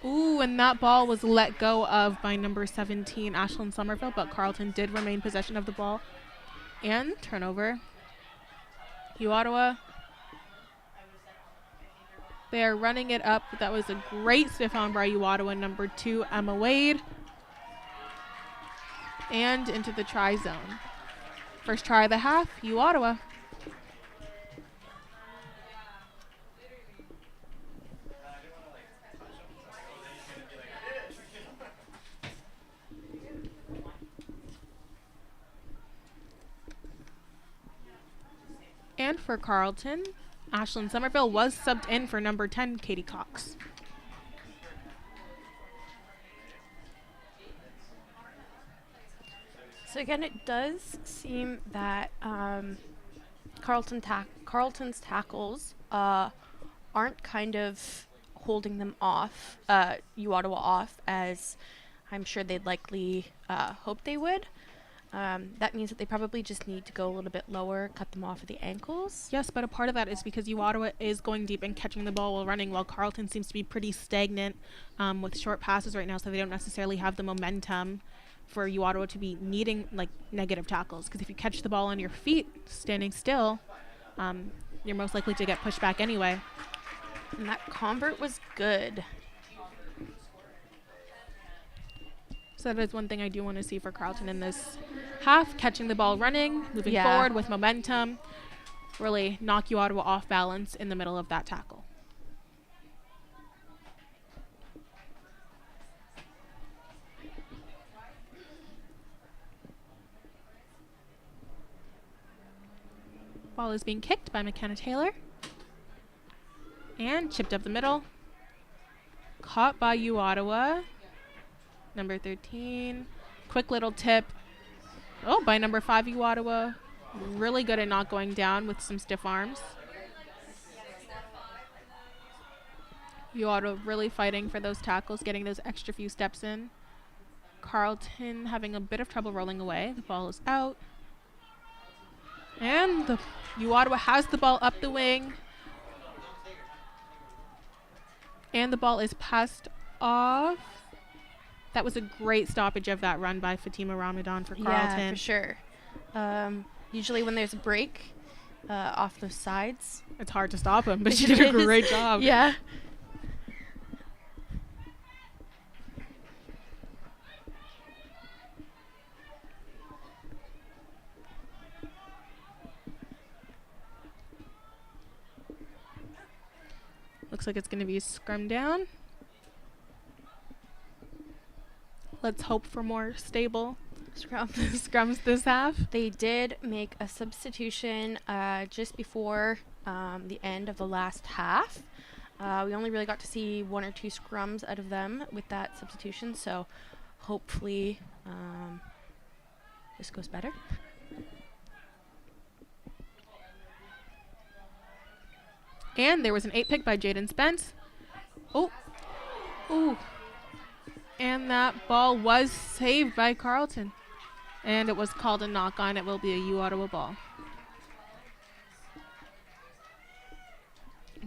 Ooh, and that ball was let go of by number 17, Ashlyn Somerville, but Carleton did remain possession of the ball. And turnover. U Ottawa. They are running it up. That was a great stiff arm by U Ottawa, number 2, Emma Wade. And into the try zone. First try of the half, U Ottawa. And for Carleton, Ashlyn Somerville was subbed in for number 10, Katie Cox. So again, it does seem that Carleton's tackles aren't kind of holding them off, U Ottawa off, as I'm sure they'd likely hope they would. That means that they probably just need to go a little bit lower, cut them off at the ankles. Yes, but a part of that is because U Ottawa is going deep and catching the ball while running, while Carleton seems to be pretty stagnant with short passes right now, so they don't necessarily have the momentum for U Ottawa to be needing like negative tackles. Because if you catch the ball on your feet, standing still, you're most likely to get pushed back anyway. And that convert was good. So that is one thing I do want to see for Carleton in this half, catching the ball running, moving forward with momentum, really knock U Ottawa off balance in the middle of that tackle. Ball is being kicked by McKenna Taylor and chipped up the middle. Caught by U Ottawa. Number 13. Quick little tip. Oh, by number 5, U Ottawa. Really good at not going down with some stiff arms. U Ottawa really fighting for those tackles, getting those extra few steps in. Carleton having a bit of trouble rolling away. The ball is out. And the U Ottawa has the ball up the wing. And the ball is passed off. That was a great stoppage of that run by Fatima Ramadan for Carleton. Yeah, for sure. Usually when there's a break, off the sides. It's hard to stop him, but she did a great job. Yeah. Looks like it's going to be scrum down. Let's hope for more stable scrums this half. They did make a substitution just before the end of the last half. We only really got to see 1 or 2 scrums out of them with that substitution, so hopefully this goes better. And there was an 8 pick by Jaden Spence. Oh. Ooh. And that ball was saved by Carleton. And it was called a knock on. It will be a U Ottawa ball.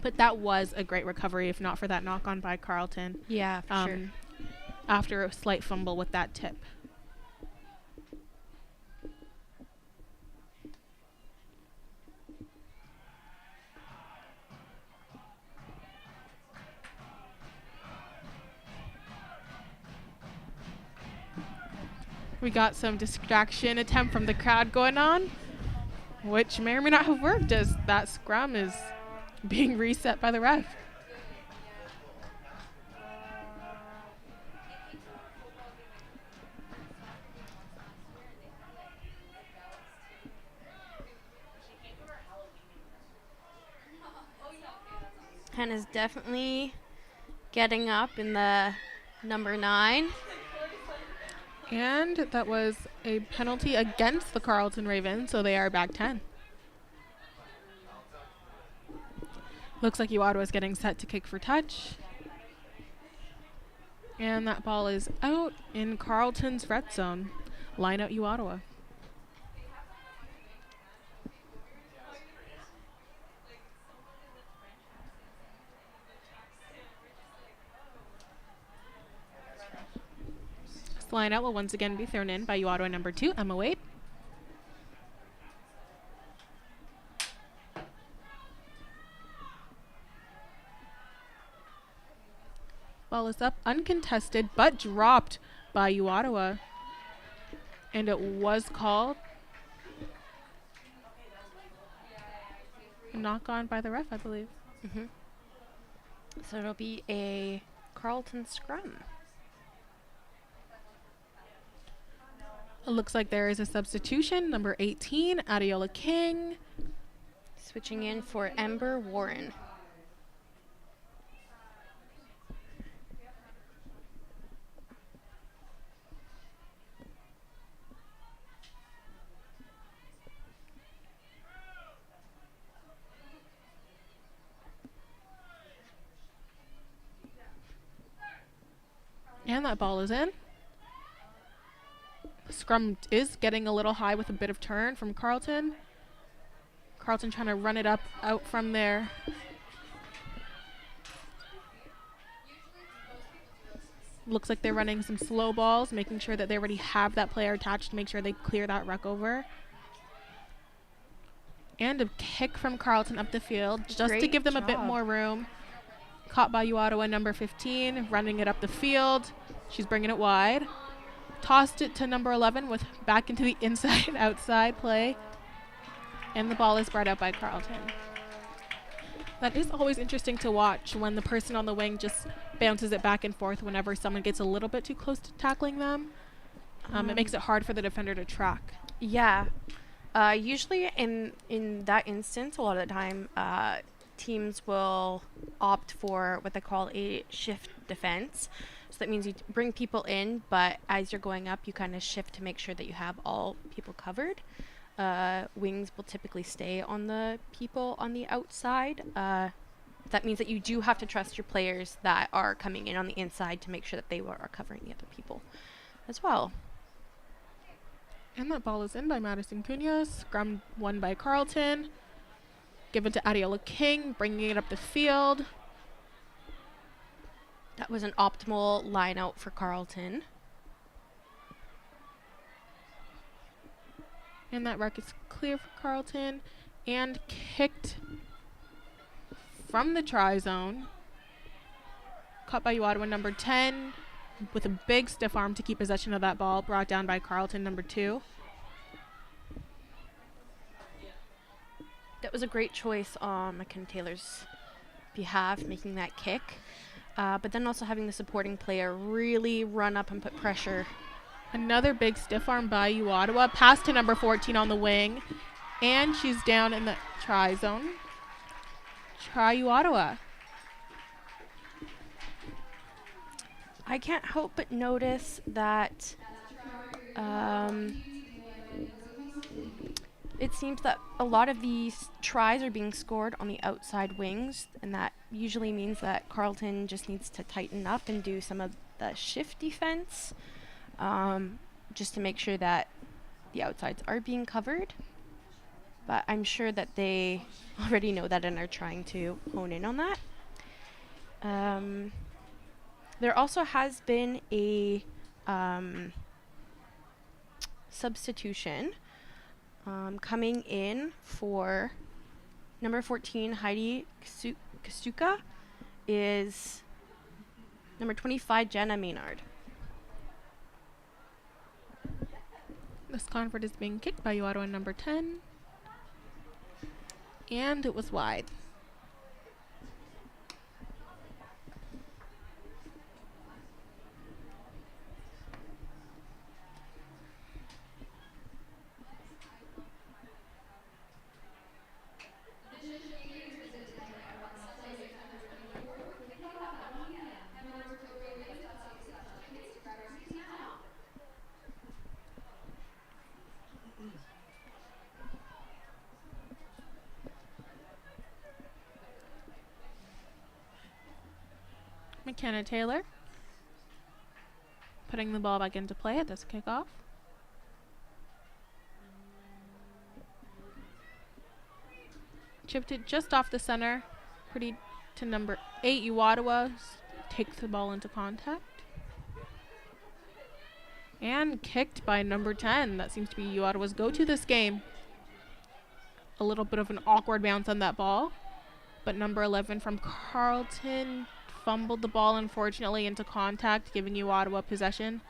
But that was a great recovery, if not for that knock on by Carleton. Yeah, for sure. After a slight fumble with that tip. We got some distraction attempt from the crowd going on, which may or may not have worked as that scrum is being reset by the ref. Hannah's definitely getting up in the number 9. And that was a penalty against the Carleton Ravens, so they are back 10. Looks like U Ottawa is getting set to kick for touch. And that ball is out in Carleton's red zone. Line out U Ottawa. Line out will once again be thrown in by U Ottawa number 2, Emma Wade. Ball is up, uncontested, but dropped by U Ottawa. And it was called a knock on by the ref, I believe. Mm-hmm. So it'll be a Carleton scrum. It looks like there is a substitution. Number 18, Adiola King. Switching in for Ember Warren. And that ball is in. Scrum is getting a little high with a bit of turn from Carleton. Carleton trying to run it out from there. Looks like they're running some slow balls, making sure that they already have that player attached to make sure they clear that ruck over. And a kick from Carleton up the field just to give them a bit more room. Caught by U Ottawa number 15, running it up the field. She's bringing it wide. Tossed it to number 11 with back into the inside-outside play. And the ball is brought out by Carleton. That is always interesting to watch when the person on the wing just bounces it back and forth whenever someone gets a little bit too close to tackling them. It makes it hard for the defender to track. Yeah. Usually in that instance, a lot of the time, teams will opt for what they call a shift defense. So that means you bring people in, but as you're going up, you kind of shift to make sure that you have all people covered. Wings will typically stay on the people on the outside. That means that you do have to trust your players that are coming in on the inside to make sure that they are covering the other people as well. And that ball is in by Madison Cunha. Scrum won by Carleton. Given to Adiola King, bringing it up the field. That was an optimal line out for Carleton. And that ruck is clear for Carleton. And kicked from the try zone. Caught by Ottawa number 10 with a big stiff arm to keep possession of that ball. Brought down by Carleton number 2. That was a great choice on McKenna Taylor's behalf, making that kick. But then also having the supporting player really run up and put pressure. Another big stiff arm by Ottawa. Pass to number 14 on the wing. And she's down in the try zone. Try Ottawa. I can't help but notice that it seems that a lot of these tries are being scored on the outside wings, and that usually means that Carleton just needs to tighten up and do some of the shift defense, just to make sure that the outsides are being covered. But I'm sure that they already know that and are trying to hone in on that. There also has been a substitution coming in for number 14, Heidi Kasuka, is number 25, Jenna Maynard. This convert is being kicked by Ottawa number 10. And it was wide. McKenna Taylor putting the ball back into play at this kickoff. Chipped it just off the center. Pretty to number 8, Ottawa. Takes the ball into contact. And kicked by number 10. That seems to be Ottawa's go-to this game. A little bit of an awkward bounce on that ball. But number 11 from Carleton fumbled the ball, unfortunately, into contact, giving Ottawa possession.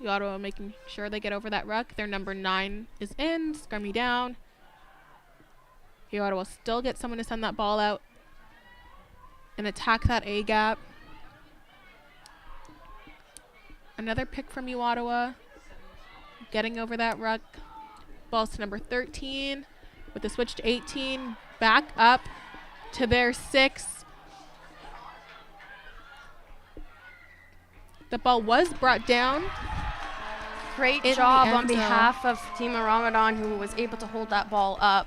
Ottawa making sure they get over that ruck. Their number 9 is in, scrummy down. Ottawa still get someone to send that ball out and attack that A gap. Another pick from Ottawa, getting over that ruck. Balls to number 13. With the switch to 18, back up to their 6. The ball was brought down. Great job on behalf of Fatima Ramadan, who was able to hold that ball up.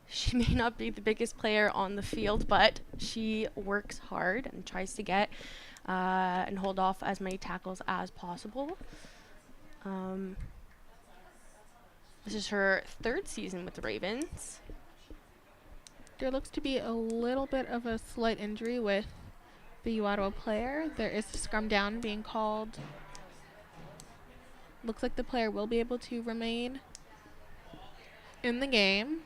She may not be the biggest player on the field, but she works hard and tries to get and hold off as many tackles as possible. This is her 3rd season with the Ravens. There looks to be a little bit of a slight injury with the Ottawa player. There is a scrum down being called. Looks like the player will be able to remain in the game.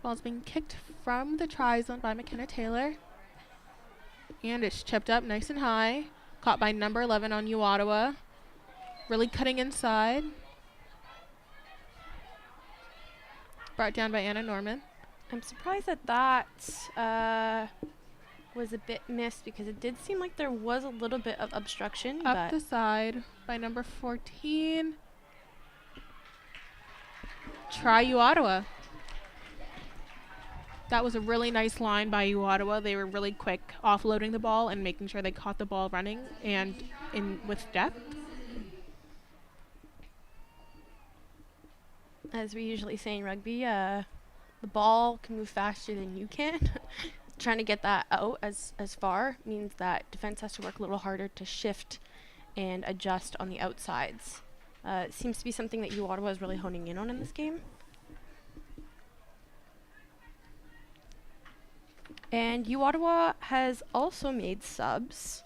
Ball's being kicked from the try zone by McKenna Taylor. And it's chipped up nice and high. Caught by number 11 on Ottawa. Really cutting inside. Brought down by Anna Norman. I'm surprised that that was a bit missed, because it did seem like there was a little bit of obstruction. Up the side by number 14. Try Ottawa. That was a really nice line by Ottawa. They were really quick offloading the ball and making sure they caught the ball running and in with depth. As we usually say in rugby, the ball can move faster than you can. trying to get that out as far means that defense has to work a little harder to shift and adjust on the outsides. It seems to be something that Ottawa is really honing in on in this game. And Ottawa has also made subs.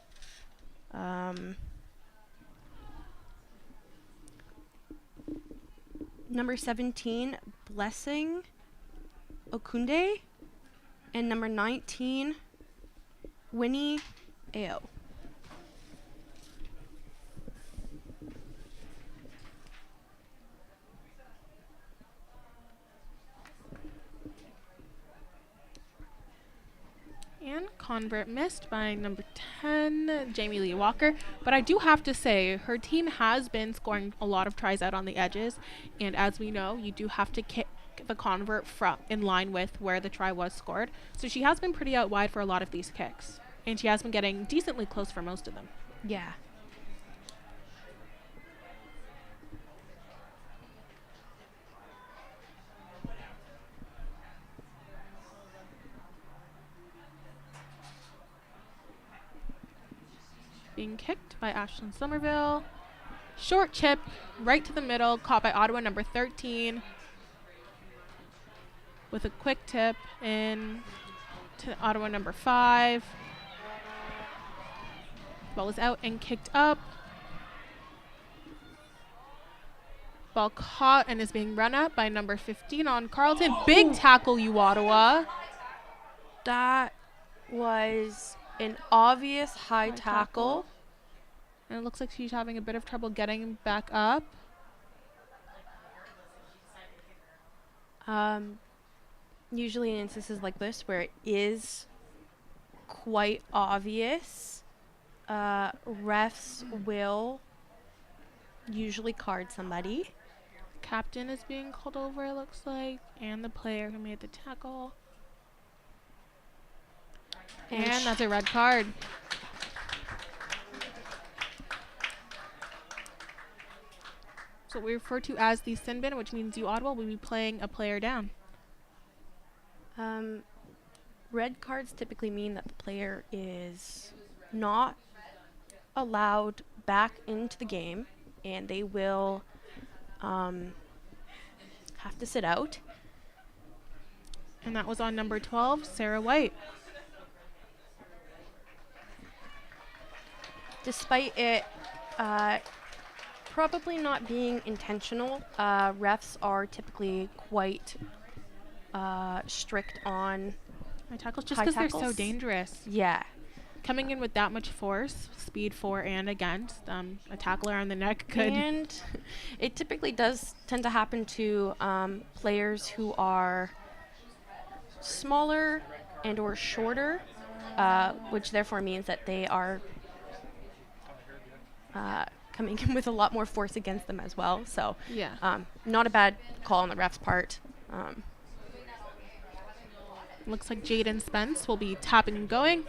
Number 17, Blessing Okunde, and number 19, Winnie Ao. And convert missed by number 10, Jamie Lee Walker. But I do have to say, her team has been scoring a lot of tries out on the edges. And as we know, you do have to kick the convert from in line with where the try was scored. So she has been pretty out wide for a lot of these kicks. And she has been getting decently close for most of them. Yeah. Being kicked by Ashlyn Somerville. Short chip right to the middle, caught by Ottawa number 13. With a quick tip in to Ottawa number 5. Ball is out and kicked up. Ball caught and is being run up by number 15 on Carleton. Big tackle, Ottawa. That was an obvious high tackle. And it looks like she's having a bit of trouble getting back up. Usually in instances like this where it is quite obvious, refs will usually card somebody. Captain is being called over, it looks like, and the player who made the tackle. And that's a red card. So what we refer to as the sin bin, which means Ottawa will be playing a player down. Red cards typically mean that the player is not allowed back into the game, and they will have to sit out. And that was on number 12, Sarah White. Despite it probably not being intentional, refs are typically quite strict on High tackles, just high because they're so tackles. dangerous. Yeah. Coming in with that much force, speed for and against, a tackler on the neck could... And it typically does tend to happen to players who are smaller and or shorter, which therefore means that they are coming in with a lot more force against them as well. So Yeah. not a bad call on the ref's part. Looks like Jaden Spence will be tapping and going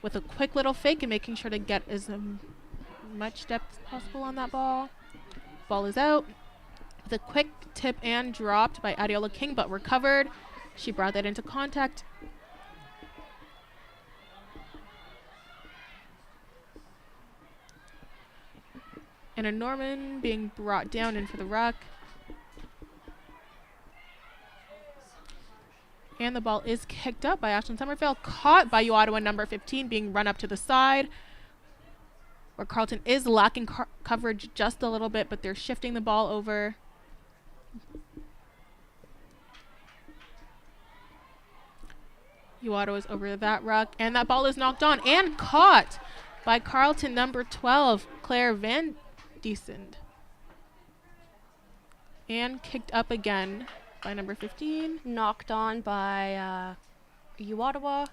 with a quick little fake and making sure to get as much depth as possible on that ball. Ball is out. With a quick tip and dropped by Adiola King, but recovered. She brought that into contact. And a Norman being brought down in for the ruck. And the ball is kicked up by Ashlyn Somerville, caught by Ottawa number 15, being run up to the side. Where Carleton is lacking coverage just a little bit, but they're shifting the ball over. Ottawa's over that ruck, and that ball is knocked on and caught by Carleton number 12, Claire Van Decent. And kicked up again by number 15. Knocked on by Ottawa.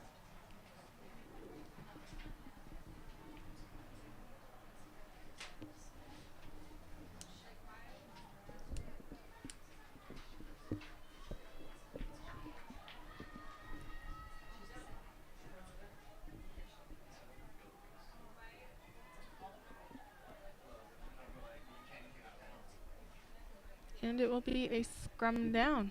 And it will be a scrum down.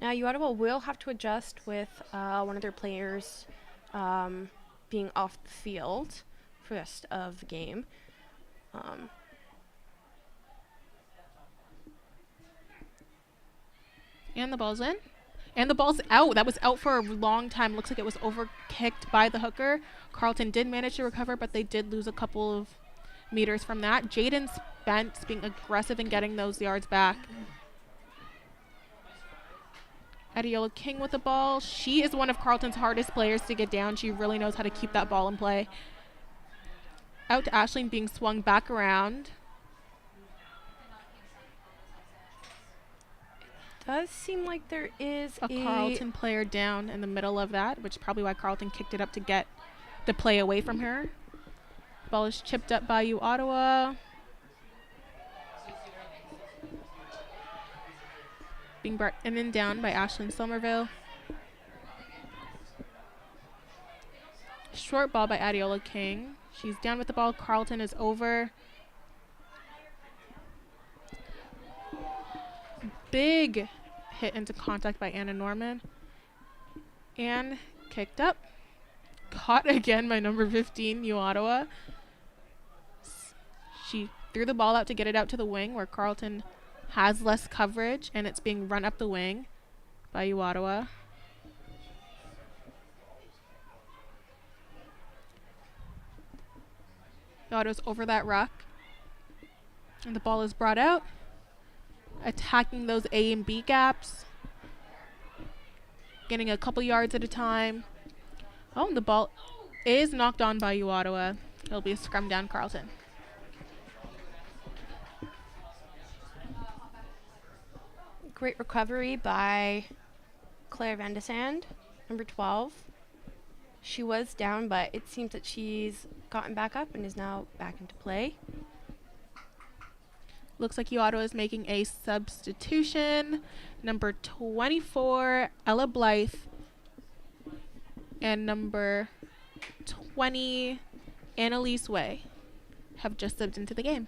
Now, Ottawa will have to adjust with one of their players being off the field for the rest of the game. And the ball's in. And the ball's out. That was out for a long time. Looks like it was overkicked by the hooker. Carleton did manage to recover, but they did lose a couple of meters from that. Jaden Spence being aggressive and getting those yards back. Adiola King with the ball. She is one of Carleton's hardest players to get down. She really knows how to keep that ball in play. Out to Ashleen, being swung back around. Does seem like there is A Carleton player down in the middle of that, which is probably why Carleton kicked it up to get the play away from her. Ball is chipped up by Ottawa. Being brought in and down by Ashleen Somerville. Short ball by Adiola King. She's down with the ball. Carleton is over. Big hit into contact by Anna Norman. And kicked up. Caught again by number 15, Ottawa. She threw the ball out to get it out to the wing where Carleton has less coverage, and it's being run up the wing by Ottawa. Ottawa's over that ruck. And the ball is brought out. Attacking those A and B gaps. Getting a couple yards at a time. Oh, and the ball is knocked on by Ottawa. It'll be a scrum down Carleton. Great recovery by Claire Van de Sand, number 12. She was down, but it seems that she's gotten back up and is now back into play. Looks like Ottawa is making a substitution. Number 24, Ella Blythe, and number 20, Annalise Way, have just subbed into the game.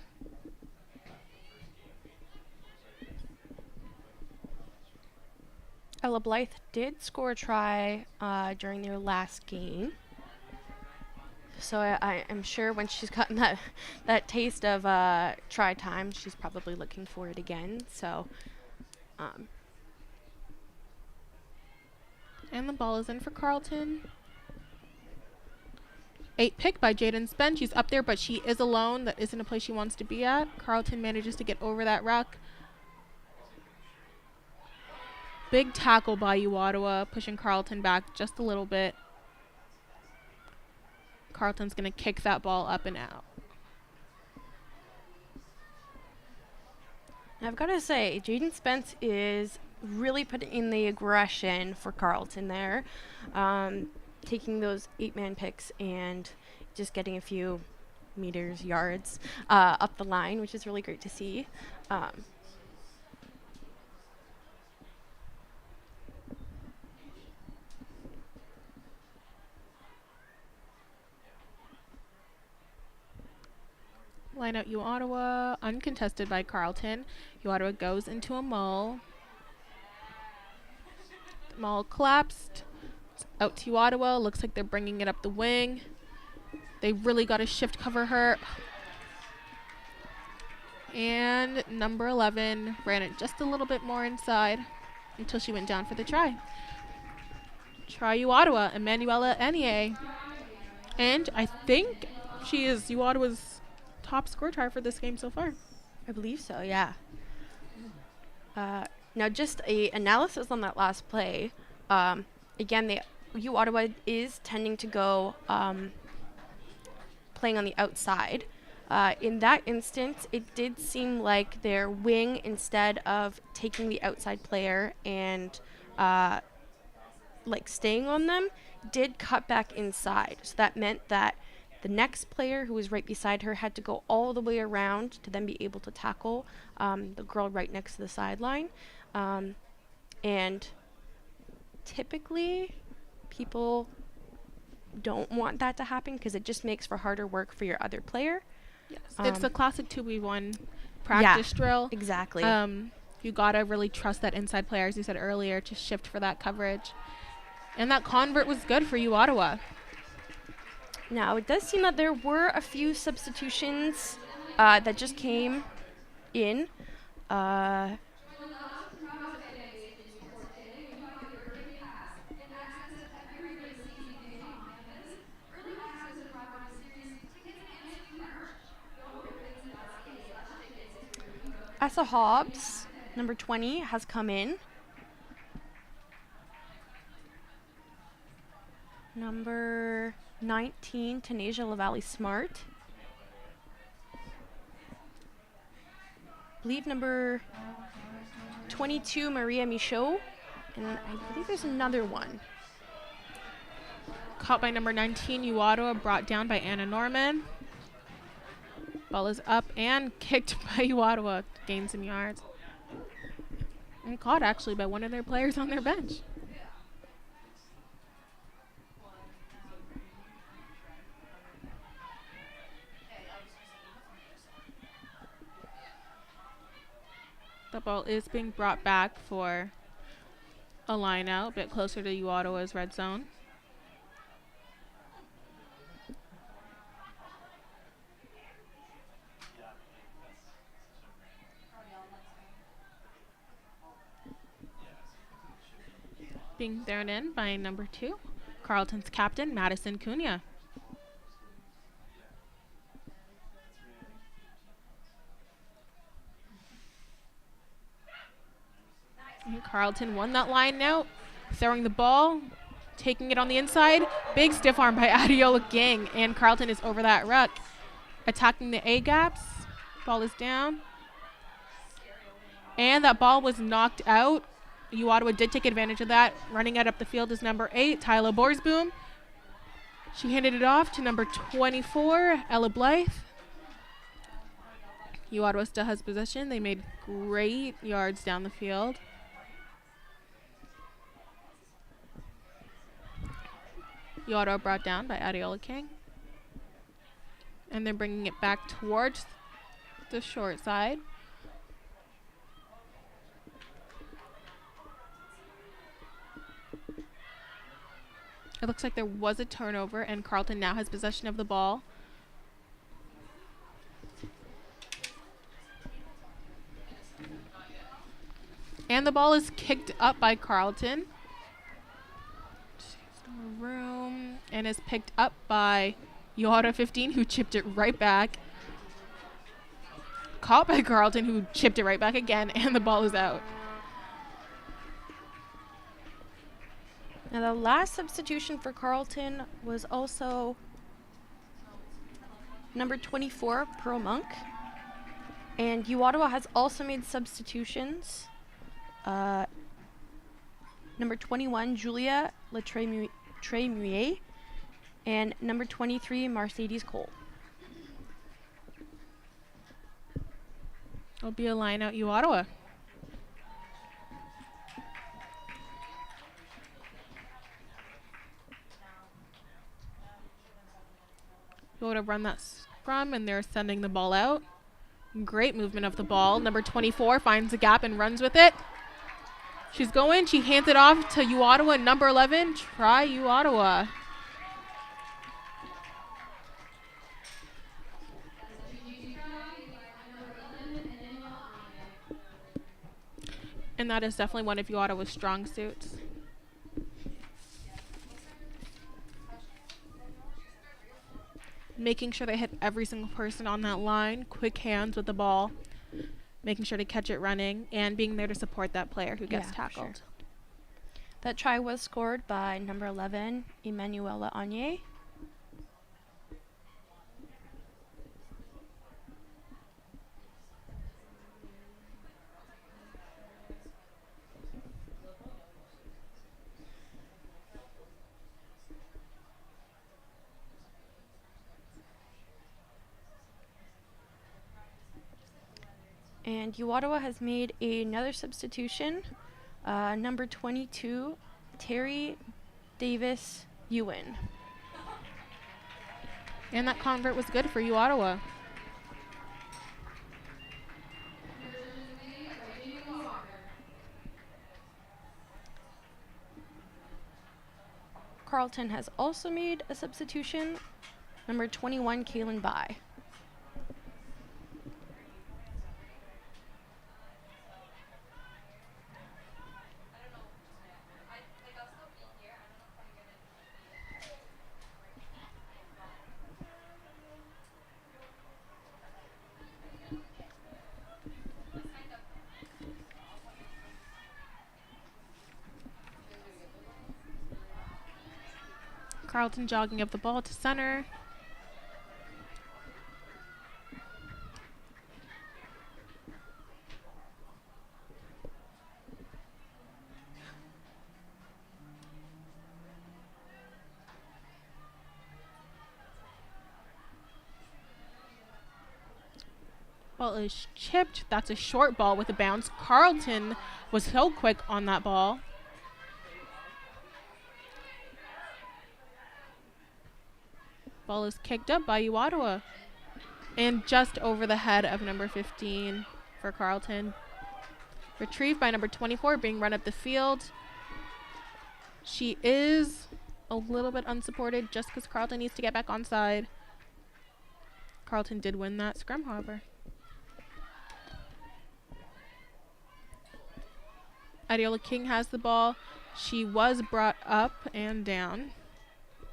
Ella Blythe did score a try during their last game. So I am sure when she's gotten that taste of try time, she's probably looking for it again. So, and the ball is in for Carleton. 8 pick by Jaden Spence. She's up there, but she is alone. That isn't a place she wants to be at. Carleton manages to get over that ruck. Big tackle by Ottawa, pushing Carleton back just a little bit. Carleton's going to kick that ball up and out. I've got to say, Jaden Spence is really putting in the aggression for Carleton there. Taking those 8-man picks and just getting a few meters, yards up the line, which is really great to see. Line out Ottawa, uncontested by Carleton. Ottawa goes into a mull. The mull collapsed. It's out to Ottawa. Looks like they're bringing it up the wing. They really got to shift cover her. And number 11 ran it just a little bit more inside until she went down for the try. Try Ottawa, Emanuela Enier. And I think she is Ottawa's top score try for this game so far. I believe so, yeah. Now, just a analysis on that last play. Again, Ottawa is tending to go playing on the outside. In that instance, it did seem like their wing, instead of taking the outside player and staying on them, did cut back inside. So that meant that the next player, who was right beside her, had to go all the way around to then be able to tackle the girl right next to the sideline. And typically, people don't want that to happen because it just makes for harder work for your other player. Yes. It's a classic 2v1 practice drill. Exactly. You gotta really trust that inside player, as you said earlier, to shift for that coverage. And that convert was good for you, Ottawa. Now, it does seem that there were a few substitutions that just came in. Asa Hobbs, number 20, has come in. Number 19, Tanasia LaValle Smart. I believe number 22, Maria Michaud. And I believe there's another one. Caught by number 19, U Ottawa, brought down by Anna Norman. Ball is up and kicked by U Ottawa, gained some yards. And caught actually by one of their players on their bench. The ball is being brought back for a line out, a bit closer to U Ottawa's red zone. Being thrown in by number 2, Carleton's captain, Madison Cunha. And Carleton won that line out, throwing the ball, taking it on the inside. Big stiff arm by Adiola Gang, and Carleton is over that ruck. Attacking the A gaps. Ball is down. And that ball was knocked out. U Ottawa did take advantage of that. Running it up the field is number 8, Tyler Borsboom. She handed it off to number 24, Ella Blythe. U Ottawa still has possession. They made great yards down the field. U Ottawa brought down by Adiola King. And they're bringing it back towards the short side. It looks like there was a turnover, and Carleton now has possession of the ball. And the ball is kicked up by Carleton. Room, and is picked up by Yoda 15, who chipped it right back. Caught by Carleton, who chipped it right back again, and the ball is out. Now, the last substitution for Carleton was also number 24, Pearl Monk. And U Ottawa has also made substitutions. Number 21, Julia Latremouillet, and number 23, Mercedes Cole. It'll be a line out U Ottawa. Go to run that scrum, and they're sending the ball out. Great movement of the ball. Number 24 finds the gap and runs with it. She's going. She hands it off to U Ottawa. Number 11, try U Ottawa. And that is definitely one of U Ottawa's strong suits. Making sure they hit every single person on that line. Quick hands with the ball. Making sure to catch it running, and being there to support that player who gets tackled. Sure. That try was scored by number 11, Emanuela Anye. And U Ottawa has made another substitution. Number 22, Terry Davis Ewan. And that convert was good for U Ottawa. Carleton has also made a substitution. Number 21, Kaylin Bai. Carleton jogging up the ball to center. Ball is chipped. That's a short ball with a bounce. Carleton was so quick on that ball. Ball is kicked up by Ottawa and just over the head of number 15 for Carleton. Retrieved by number 24, being run up the field. She is a little bit unsupported just because Carleton needs to get back onside. Carleton did win that scrum, however. Adiola King has the ball. She was brought up and down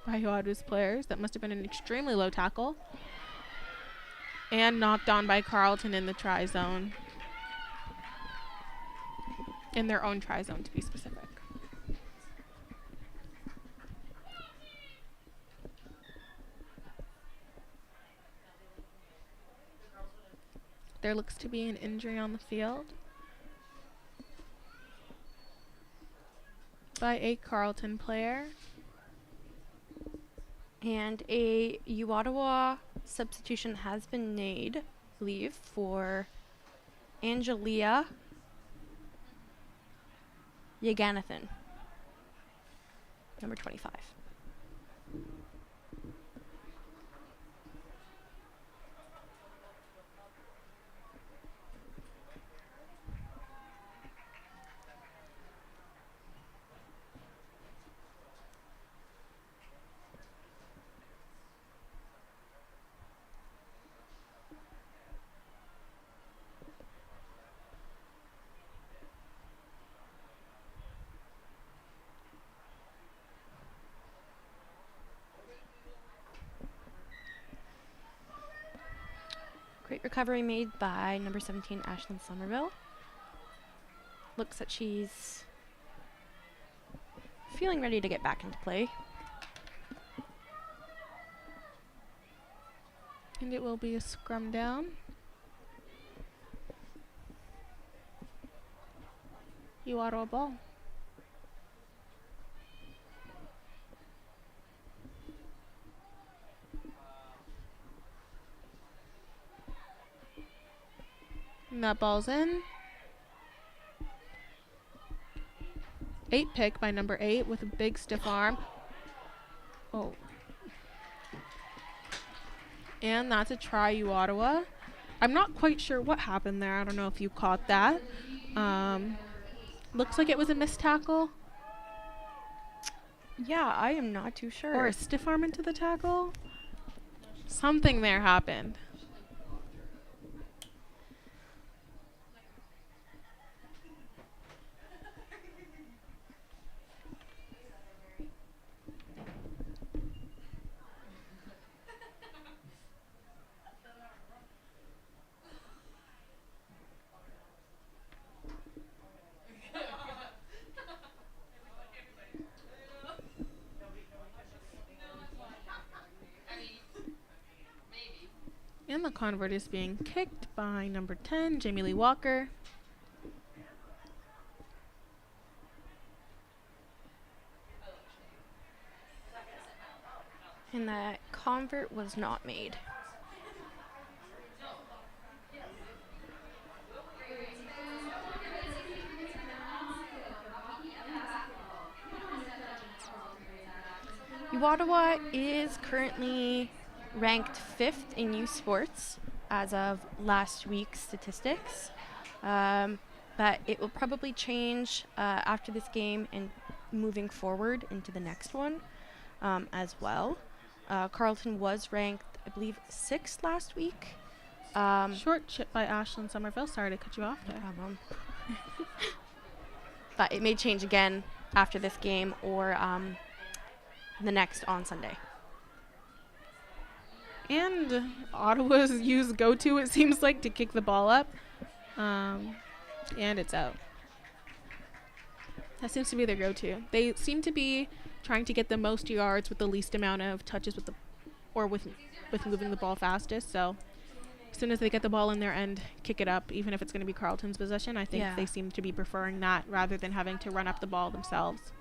by Ottawa's players. That must have been an extremely low tackle. And knocked on by Carleton in the try zone. In their own try zone, to be specific. There looks to be an injury on the field by a Carleton player. And a Ottawa substitution has been made, I believe, for Angelia Yaganathan, number 25. Great recovery made by number 17, Ashlyn Somerville. Looks like she's feeling ready to get back into play. And it will be a scrum down. Ottawa ball. And that ball's in. 8 pick by number 8 with a big stiff arm. Oh. And that's a try, Ottawa. I'm not quite sure what happened there. I don't know if you caught that. Looks like it was a missed tackle. Yeah, I am not too sure. Or a stiff arm into the tackle. Something there happened. And the convert is being kicked by number 10, Jamie Lee Walker. And that convert was not made. Ottawa is currently ranked 5th in youth sports as of last week's statistics, but it will probably change after this game and moving forward into the next one. as well. Carleton was ranked, I believe, 6th last week. Short chip by Ashlyn Somerville. Sorry to cut you off there. Problem. But it may change again after this game or the next on Sunday. And Ottawa's used go-to, it seems like, to kick the ball up. And it's out. That seems to be their go-to. They seem to be trying to get the most yards with the least amount of touches with moving the ball fastest. So as soon as they get the ball in their end, kick it up, even if it's going to be Carleton's possession. I think they seem to be preferring that rather than having to run up the ball themselves.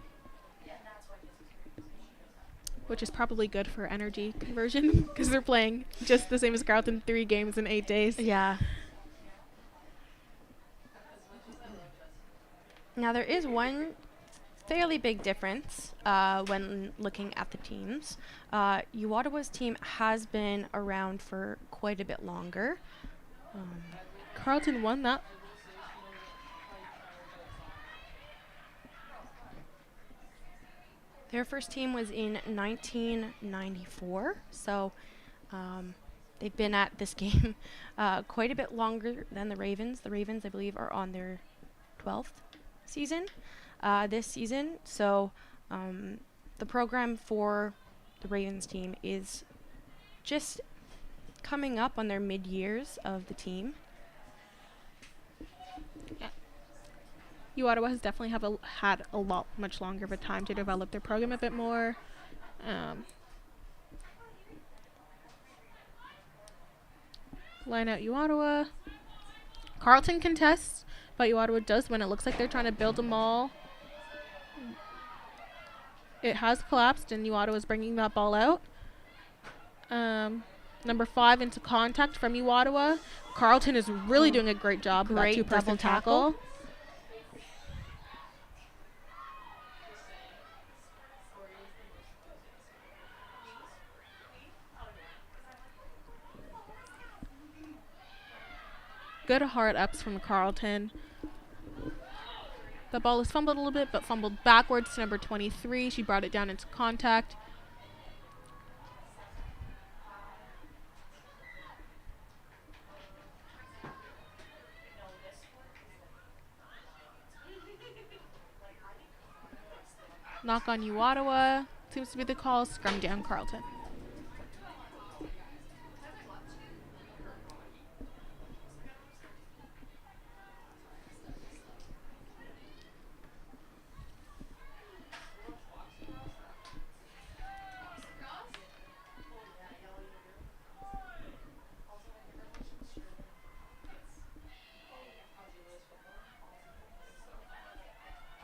Which is probably good for energy conversion because they're playing just the same as Carleton, 3 games in 8 days. Yeah. Now there is one fairly big difference when looking at the teams. Ottawa's team has been around for quite a bit longer. Carleton won that. Their first team was in 1994, so they've been at this game quite a bit longer than the Ravens. The Ravens, I believe, are on their 12th season this season. So the program for the Ravens team is just coming up on their mid-years of the team. Ottawa has definitely had a lot much longer of a time to develop their program a bit more. Line out Ottawa. Carleton contests, but Ottawa does win. It looks like they're trying to build a maul. It has collapsed, and Ottawa is bringing that ball out. Number 5 into contact from Ottawa. Carleton is really doing a great job. Great that 2-person double tackle. Good hard ups from Carleton. The ball is fumbled a little bit, but fumbled backwards to number 23. She brought it down into contact. Knock on Ottawa. Seems to be the call. Scrum down Carleton.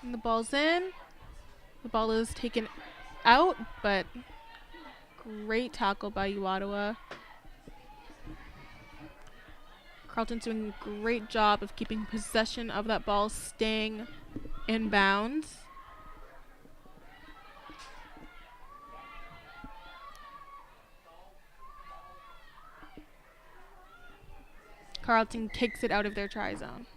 And the ball's in. The ball is taken out, but great tackle by Ottawa. Carleton's doing a great job of keeping possession of that ball, staying in bounds. Carleton kicks it out of their try zone.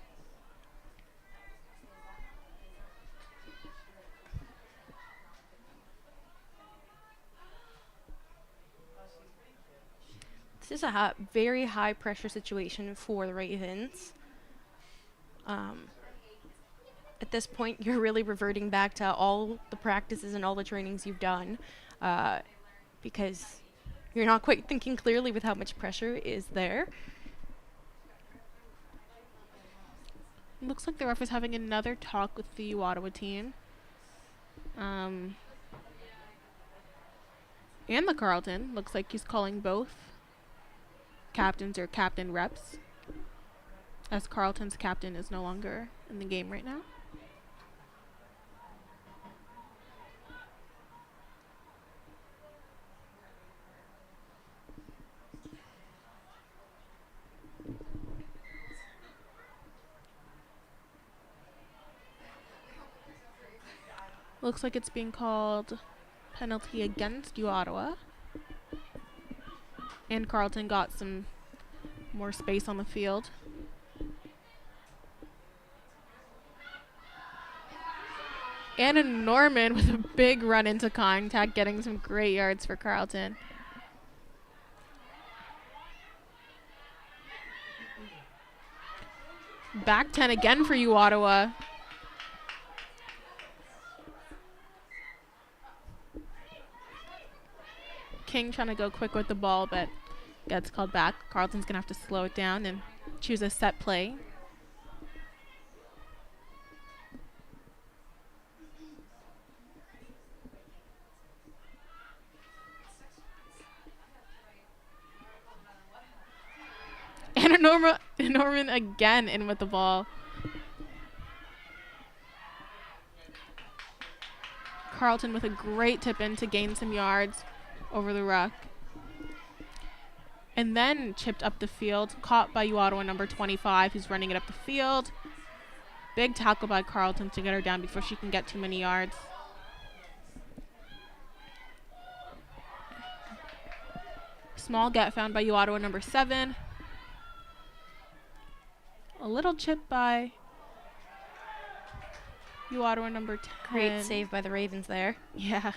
This is a very high pressure situation for the Ravens. At this point, you're really reverting back to all the practices and all the trainings you've done because you're not quite thinking clearly with how much pressure is there. Looks like the ref is having another talk with the Ottawa team. And the Carleton. Looks like he's calling both captains or captain reps, as Carleton's captain is no longer in the game right now. Looks like it's being called penalty against Ottawa. And Carleton got some more space on the field. Anna Norman with a big run into contact, getting some great yards for Carleton. Back 10 again for you, Ottawa. King trying to go quick with the ball, but gets called back. Carleton's going to have to slow it down and choose a set play. And Norman again in with the ball. Carleton with a great tip in to gain some yards over the ruck. And then chipped up the field, caught by Ottawa number 25, who's running it up the field. Big tackle by Carleton to get her down before she can get too many yards. Small get found by Ottawa number 7. A little chip by Ottawa number 10. Great save by the Ravens there. Yeah.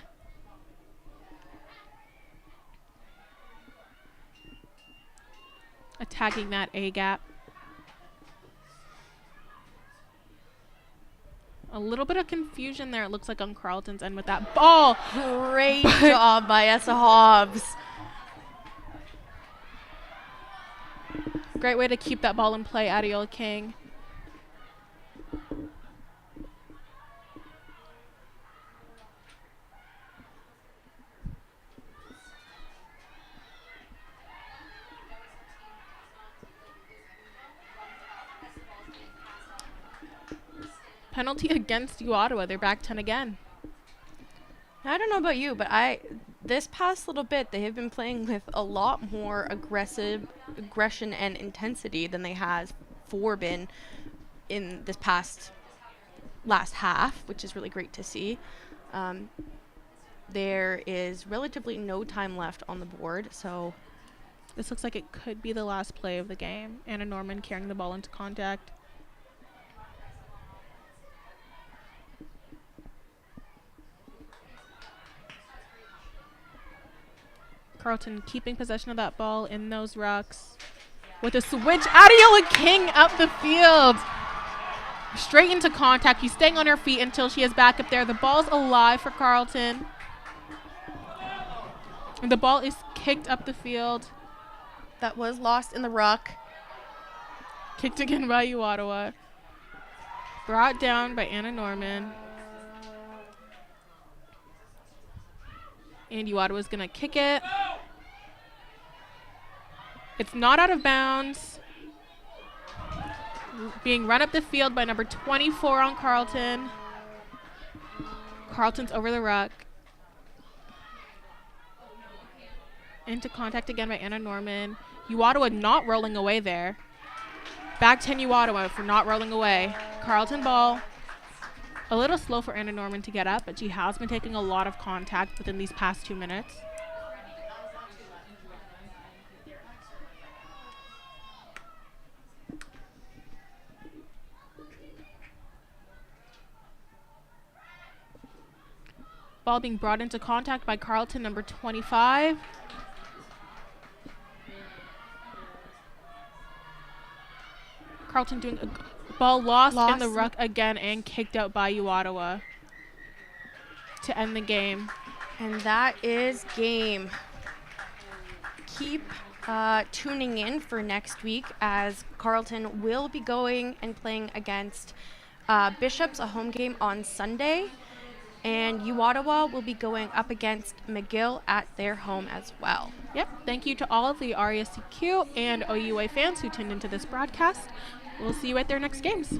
Attacking that A gap. A little bit of confusion there, it looks like, on Carleton's end with that ball. Great job by Essa Hobbs. Great way to keep that ball in play, Adiola King. Penalty against Ottawa. They're back 10 again. I don't know about you, but this past little bit, they have been playing with a lot more aggression and intensity than they have been in this last half, which is really great to see. There is relatively no time left on the board, so this looks like it could be the last play of the game. Anna Norman carrying the ball into contact. Carleton keeping possession of that ball in those rucks. With a switch, Adiola King up the field. Straight into contact. She's staying on her feet until she is back up there. The ball's alive for Carleton. And the ball is kicked up the field. that was lost in the ruck. Kicked again by Ottawa. Brought down by Anna Norman. And Ottawa's going to kick it. It's not out of bounds. Being run up the field by number 24 on Carleton. Carleton's over the ruck. Into contact again by Anna Norman. Ottawa not rolling away there. Back 10 Ottawa for not rolling away. Carleton ball. A little slow for Anna Norman to get up, but she has been taking a lot of contact within these past 2 minutes. Ball being brought into contact by Carleton, number 25. Carleton doing a ball lost in the ruck again and kicked out by Ottawa to end the game. And that is game. Keep tuning in for next week, as Carleton will be going and playing against Bishops, a home game on Sunday. And Ottawa will be going up against McGill at their home as well. Yep. Thank you to all of the RSEQ and OUA fans who tuned into this broadcast. We'll see you at their next games.